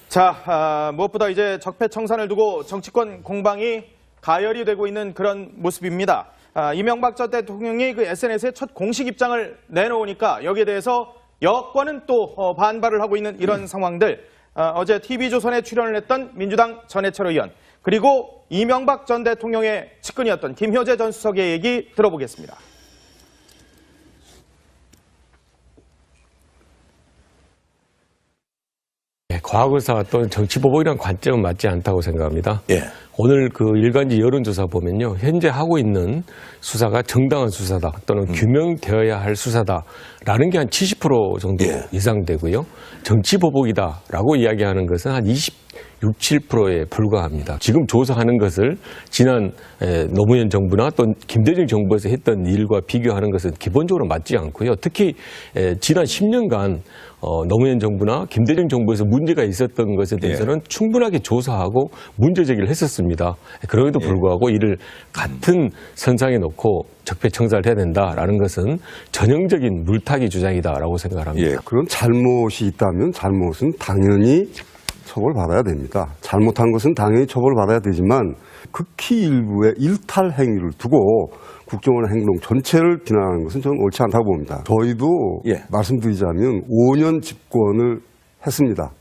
자, 무엇보다 이제 적폐청산을 두고 정치권 공방이 가열이 되고 있는 그런 모습입니다. 이명박 전 대통령이 그 SNS에 첫 공식 입장을 내놓으니까 여기에 대해서 여권은 또 반발을 하고 있는 이런 상황들. 어제 TV조선에 출연을 했던 민주당 전해철 의원 그리고 이명박 전 대통령의 측근이었던 김효재 전 수석의 얘기 들어보겠습니다. 과거사 또는 정치보복이라는 관점은 맞지 않다고 생각합니다. 예. 오늘 그 일간지 여론조사 보면요. 현재 하고 있는 수사가 정당한 수사다 또는 규명되어야 할 수사다라는 게 한 70% 정도 예. 예상되고요. 정치보복이다라고 이야기하는 것은 한 6, 7%에 불과합니다. 지금 조사하는 것을 지난 노무현 정부나 또 김대중 정부에서 했던 일과 비교하는 것은 기본적으로 맞지 않고요. 특히 지난 10년간 노무현 정부나 김대중 정부에서 문제가 있었던 것에 대해서는 충분하게 조사하고 문제 제기를 했었습니다. 그럼에도 불구하고 이를 같은 선상에 놓고 적폐청산을 해야 된다라는 것은 전형적인 물타기 주장이다라고 생각을 합니다. 예, 그런 잘못이 있다면 잘못은 당연히 처벌받아야 됩니다. 잘못한 것은 당연히 처벌받아야 되지만 극히 일부의 일탈 행위를 두고 국정원의 행동 전체를 비난하는 것은 저는 옳지 않다고 봅니다. 저희도 말씀드리자면 5년 집권을 했습니다.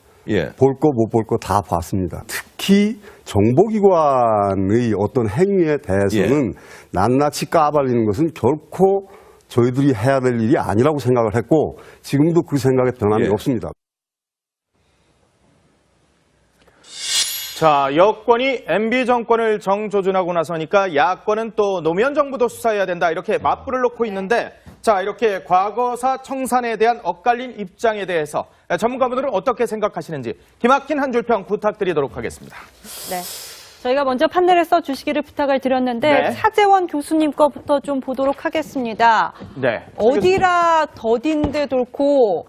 볼 거 못 볼 거 다 봤습니다. 특히 정보기관의 어떤 행위에 대해서는 낱낱이 까발리는 것은 결코 저희들이 해야 될 일이 아니라고 생각을 했고 지금도 그 생각에 변함이 없습니다. 자, 여권이 MB 정권을 정조준하고 나서니까 야권은 또 노무현 정부도 수사해야 된다 이렇게 맞불을 놓고 있는데 자, 이렇게 과거사 청산에 대한 엇갈린 입장에 대해서 전문가분들은 어떻게 생각하시는지 기막힌 한 줄평 부탁드리도록 하겠습니다. 네. 저희가 먼저 판넬을 써주시기를 부탁을 드렸는데 차재원 교수님 거부터 좀 보도록 하겠습니다. 네. 어디라 더딘데 돌고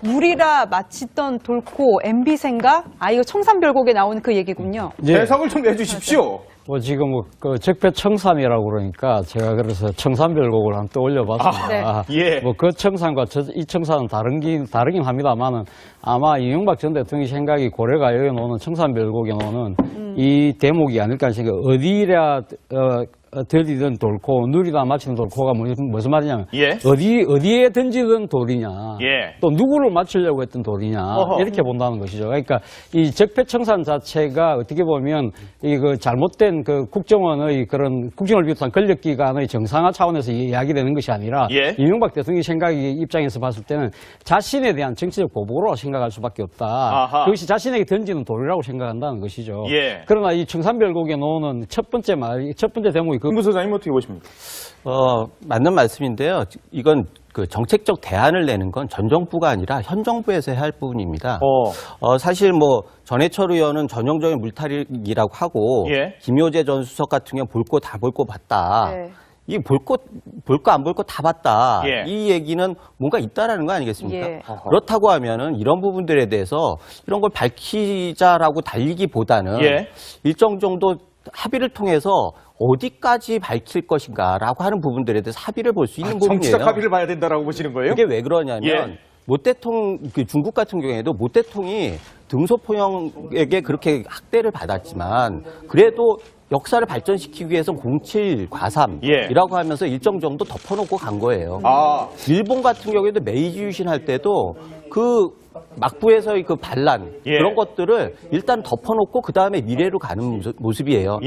물이라 마치던 돌고 MB 생각? 이거 청산별곡에 나오는 그 얘기군요. 해석을 좀 해주십시오. 지금 적폐청산이라고 그러니까 제가 그래서 청산별곡을 한번 떠올려봤습니다. 그 청산과 이 청산은 다르긴 합니다만은 아마 이명박 전 대통령의 생각이 고려가 여기 놓는 청산별곡에 놓는 이 대목이 아닐까 생각. 어디라 들이든 돌고 누리다 맞히는 돌고가 무슨 말이냐면 예. 어디에 던지든 돌이냐 예. 또 누구를 맞추려고 했던 돌이냐 어허. 이렇게 본다는 것이죠. 그러니까 이 적폐청산 자체가 어떻게 보면 이 그 잘못된 그 국정원의 그런 국정을 비롯한 권력기관의 정상화 차원에서 이야기되는 것이 아니라 예. 이명박 대통령 생각이 입장에서 봤을 때는 자신에 대한 정치적 보복으로 생각할 수밖에 없다. 아하. 그것이 자신에게 던지는 돌이라고 생각한다는 것이죠. 예. 그러나 이 청산별곡에 놓는 첫 번째 대목이 김부 소장님 어떻게 보십니까? 맞는 말씀인데요. 이건 그 정책적 대안을 내는 건 전 정부가 아니라 현 정부에서 해야 할 부분입니다. 사실 뭐 전해철 의원은 전형적인 물타기라고 하고 예. 김효재 전 수석 같은 경우는 볼 거 다 볼 거 봤다. 네. 이 볼 거 안 볼 거 다 봤다. 예. 이 얘기는 뭔가 있다라는 거 아니겠습니까? 예. 그렇다고 하면은 이런 부분들에 대해서 이런 걸 밝히자라고 달리기보다는 예. 일정 정도 합의를 통해서 어디까지 밝힐 것인가라고 하는 부분들에 대해서 합의를 볼 수 있는 부분이에요. 정치적 합의를 봐야 된다라고 보시는 거예요? 이게 왜 그러냐면 예. 모 대통령, 중국 같은 경우에도 모 대통령이 등소포영에게 그렇게 학대를 받았지만 그래도 역사를 발전시키기 위해서 07 과삼이라고 하면서 일정 정도 덮어놓고 간 거예요. 일본 같은 경우에도 메이지 유신할 때도 그 막부에서의 그 반란 그런 것들을 일단 덮어놓고 그 다음에 미래로 가는 모습이에요.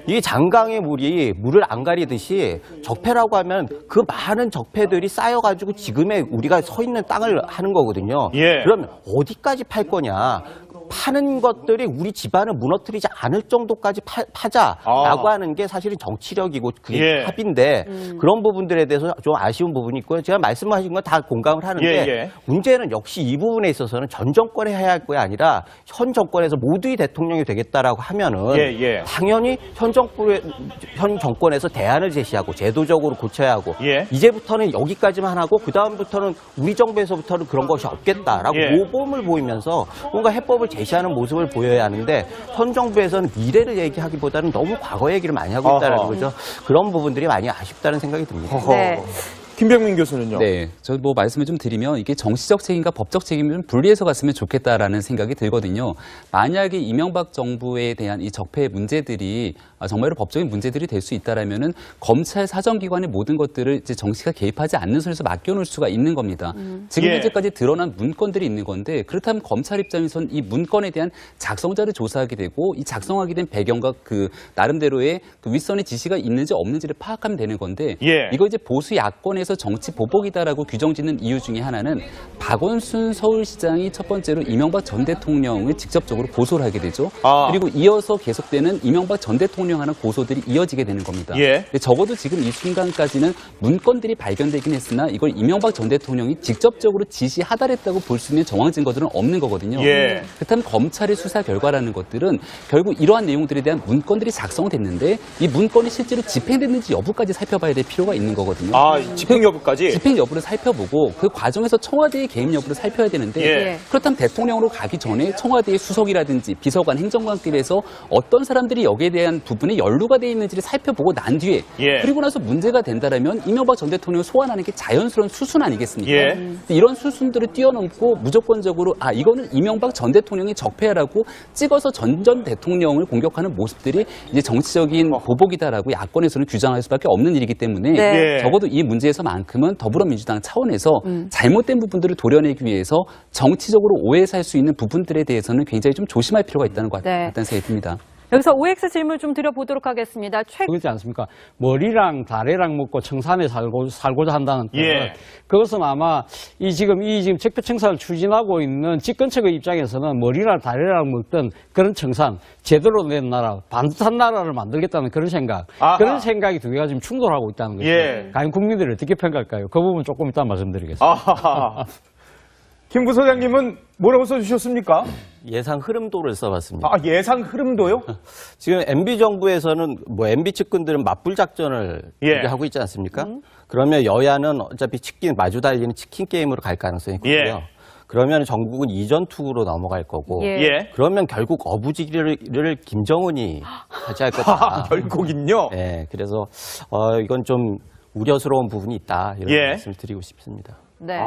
이게 장강의 물이 물을 안 가리듯이 적폐라고 하면 그 많은 적폐들이 쌓여가지고 지금의 우리가 서 있는 땅을 하는 거거든요. 그러면 어디까지 팔 거냐? 파는 것들이 우리 집안을 무너뜨리지 않을 정도까지 파자라고 하는 게 사실은 정치력이고 그게 합의인데 그런 부분들에 대해서 좀 아쉬운 부분이 있고요. 제가 말씀하신 건 다 공감을 하는데 문제는 역시 이 부분에 있어서는 전 정권에 해야 할 거야 아니라 현 정권에서 모두의 대통령이 되겠다라고 하면은 당연히 현 정권에서 대안을 제시하고 제도적으로 고쳐야 하고 이제부터는 여기까지만 하고 그 다음부터는 우리 정부에서부터는 그런 것이 없겠다라고 모범을 보이면서 뭔가 해법을 제시하는 모습을 보여야 하는데 현 정부에서는 미래를 얘기하기보다는 너무 과거 얘기를 많이 하고 있다는 거죠. 그런 부분들이 많이 아쉽다는 생각이 듭니다. 네. 김병민 교수는요? 네, 저 뭐 말씀을 좀 드리면 이게 정치적 책임과 법적 책임을 좀 분리해서 갔으면 좋겠다라는 생각이 들거든요. 만약에 이명박 정부에 대한 이 적폐 문제들이 정말로 법적인 문제들이 될 수 있다라면은 검찰 사정기관의 모든 것들을 이제 정치가 개입하지 않는 선에서 맡겨놓을 수가 있는 겁니다. 지금 현재까지 드러난 문건들이 있는 건데 그렇다면 검찰 입장에서는 이 문건에 대한 작성자를 조사하게 되고 이 작성하게 된 배경과 그 나름대로의 그 윗선의 지시가 있는지 없는지를 파악하면 되는 건데 이거 이제 보수 야권에서 정치 보복이다라고 규정짓는 이유 중에 하나는 박원순 서울시장이 첫 번째로 이명박 전 대통령을 직접적으로 고소를 하게 되죠. 그리고 이어서 계속되는 이명박 전 대통령 하는 고소들이 이어지게 되는 겁니다. 근데 적어도 지금 이 순간까지는 문건들이 발견되긴 했으나 이걸 이명박 전 대통령이 직접적으로 지시하달했다고 볼 수 있는 정황 증거들은 없는 거거든요. 그렇다면 검찰의 수사 결과라는 것들은 결국 이러한 내용들에 대한 문건들이 작성됐는데 이 문건이 실제로 집행됐는지 여부까지 살펴봐야 될 필요가 있는 거거든요. 집행 여부까지? 집행 여부를 살펴보고 그 과정에서 청와대의 개입 여부를 살펴야 되는데 그렇다면 대통령으로 가기 전에 청와대의 수석이라든지 비서관, 행정관급에서 어떤 사람들이 여기에 대한 부분에 연루가 돼 있는지를 살펴보고 난 뒤에 그리고 나서 문제가 된다라면 이명박 전 대통령을 소환하는 게 자연스러운 수순 아니겠습니까? 이런 수순들을 뛰어넘고 무조건적으로 이거는 이명박 전 대통령이 적폐라고 찍어서 전 대통령을 공격하는 모습들이 이제 정치적인 보복이다라고 야권에서는 규정할 수밖에 없는 일이기 때문에 적어도 이 문제에서만큼은 더불어민주당 차원에서 잘못된 부분들을 도려내기 위해서 정치적으로 오해 살 수 있는 부분들에 대해서는 굉장히 좀 조심할 필요가 있다는 것 같다는 생각이 듭니다. 여기서 OX 질문 좀 드려보도록 하겠습니다. 그렇지 않습니까? 머리랑 다리랑 먹고 청산에 살고자 한다는 뜻은 그것은 아마 지금 적폐 청산을 추진하고 있는 집권층의 입장에서는 머리랑 다리랑 먹던 그런 청산, 제대로 된 나라, 반듯한 나라를 만들겠다는 그런 생각, 그런 생각이 두 개가 지금 충돌하고 있다는 거죠. 과연 국민들이 어떻게 평가할까요? 그 부분 조금 이따 말씀드리겠습니다. 김 부소장님은 뭐라고 써주셨습니까? 예상 흐름도를 써봤습니다. 예상 흐름도요? 지금 MB 정부에서는 뭐 MB 측근들은 맞불 작전을 하고 있지 않습니까? 그러면 여야는 어차피 마주 달리는 치킨 게임으로 갈 가능성이 있고요. 그러면 전국은 이전투구로 넘어갈 거고 그러면 결국 어부지리를 김정은이 차지할 거다. 결국은요? 네, 그래서 이건 좀 우려스러운 부분이 있다 이런 말씀을 드리고 싶습니다. 네.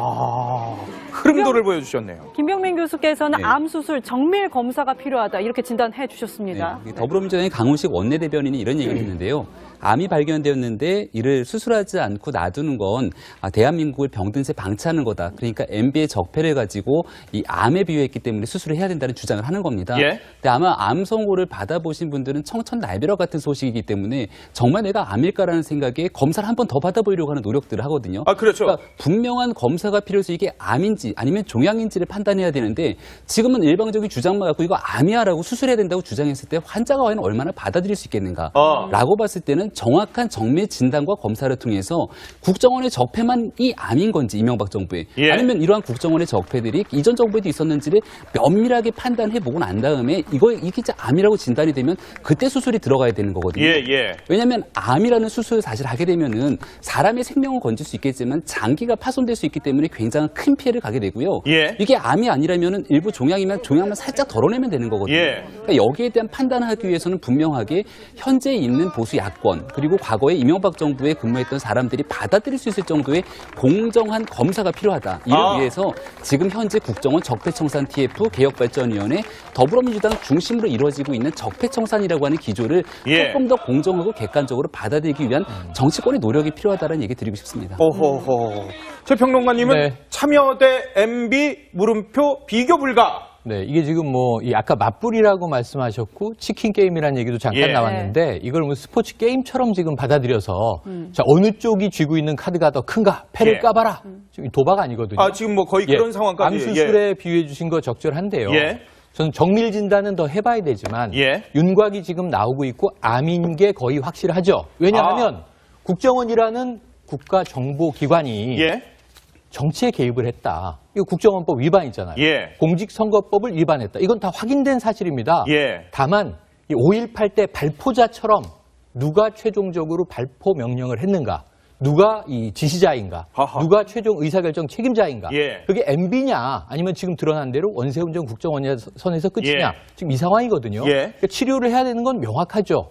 흐름도를 보여주셨네요. 김병민 교수께서는 네. 암 수술 정밀 검사가 필요하다 이렇게 진단해 주셨습니다. 네, 더불어민주당의 강훈식 원내대변인이 이런 얘기를 했는데요. 암이 발견되었는데 이를 수술하지 않고 놔두는 건 대한민국을 병든세 방치하는 거다. 그러니까 MB의 적폐를 가지고 이 암에 비유했기 때문에 수술을 해야 된다는 주장을 하는 겁니다. 예. 근데 아마 암 선고를 받아보신 분들은 청천날벼락 같은 소식이기 때문에 정말 내가 암일까라는 생각에 검사를 한 번 더 받아보려고 하는 노력들을 하거든요. 그렇죠. 그러니까 분명한 검사가 필요해서 이게 암인지 아니면 종양인지를 판단해야 되는데 지금은 일방적인 주장만 갖고 이거 암이야라고 수술해야 된다고 주장했을 때 환자가 과연 얼마나 받아들일 수 있겠는가라고 봤을 때는 정확한 정밀 진단과 검사를 통해서 국정원의 적폐만이 암인 건지 이명박 정부에 예. 아니면 이러한 국정원의 적폐들이 이전 정부에도 있었는지를 면밀하게 판단해보고 난 다음에 이게 진짜 암이라고 진단이 되면 그때 수술이 들어가야 되는 거거든요. 왜냐하면 암이라는 수술을 사실 하게 되면은 사람의 생명을 건질 수 있겠지만 장기가 파손될 수 있기 때문에 굉장히 큰 피해를 가게 되고요. 이게 암이 아니라면은 일부 종양이면 종양만 살짝 덜어내면 되는 거거든요. 그러니까 여기에 대한 판단을 하기 위해서는 분명하게 현재 있는 보수 야권 그리고 과거에 이명박 정부에 근무했던 사람들이 받아들일 수 있을 정도의 공정한 검사가 필요하다. 이를 위해서 지금 현재 국정원 적폐청산 TF 개혁발전위원회 더불어민주당 중심으로 이루어지고 있는 적폐청산이라고 하는 기조를 조금 더 공정하고 객관적으로 받아들이기 위한 정치권의 노력이 필요하다는 얘기 드리고 싶습니다. 최 평론가님은 네. 참여대 MB 물음표 비교 불가. 네, 이게 지금 이 아까 맞불이라고 말씀하셨고 치킨 게임이라는 얘기도 잠깐 나왔는데 이걸 스포츠 게임처럼 지금 받아들여서 자, 어느 쪽이 쥐고 있는 카드가 더 큰가? 패를 까봐라. 지금 도박 아니거든요. 지금 거의 그런 상황까지. 암 수술에 비유해 주신 거 적절한데요. 저는 정밀 진단은 더 해봐야 되지만 윤곽이 지금 나오고 있고 암인 게 거의 확실하죠. 왜냐하면 국정원이라는 국가정보기관이 정치에 개입을 했다. 이거 국정원법 위반이잖아요. 공직선거법을 위반했다. 이건 다 확인된 사실입니다. 다만 5.18 때 발포자처럼 누가 최종적으로 발포 명령을 했는가? 누가 이 지시자인가? 누가 최종 의사결정 책임자인가? 그게 MB냐? 아니면 지금 드러난 대로 원세훈 전 국정원의 선에서 끝이냐? 지금 이 상황이거든요. 그러니까 치료를 해야 되는 건 명확하죠.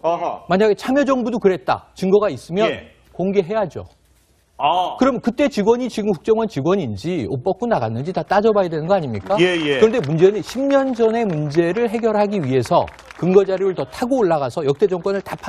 만약에 참여정부도 그랬다. 증거가 있으면 공개해야죠. 그럼 그때 직원이 지금 국정원 직원인지 옷 벗고 나갔는지 다 따져봐야 되는 거 아닙니까? 그런데 문제는 10년 전의 문제를 해결하기 위해서 근거 자료를 더 타고 올라가서 역대 정권을 다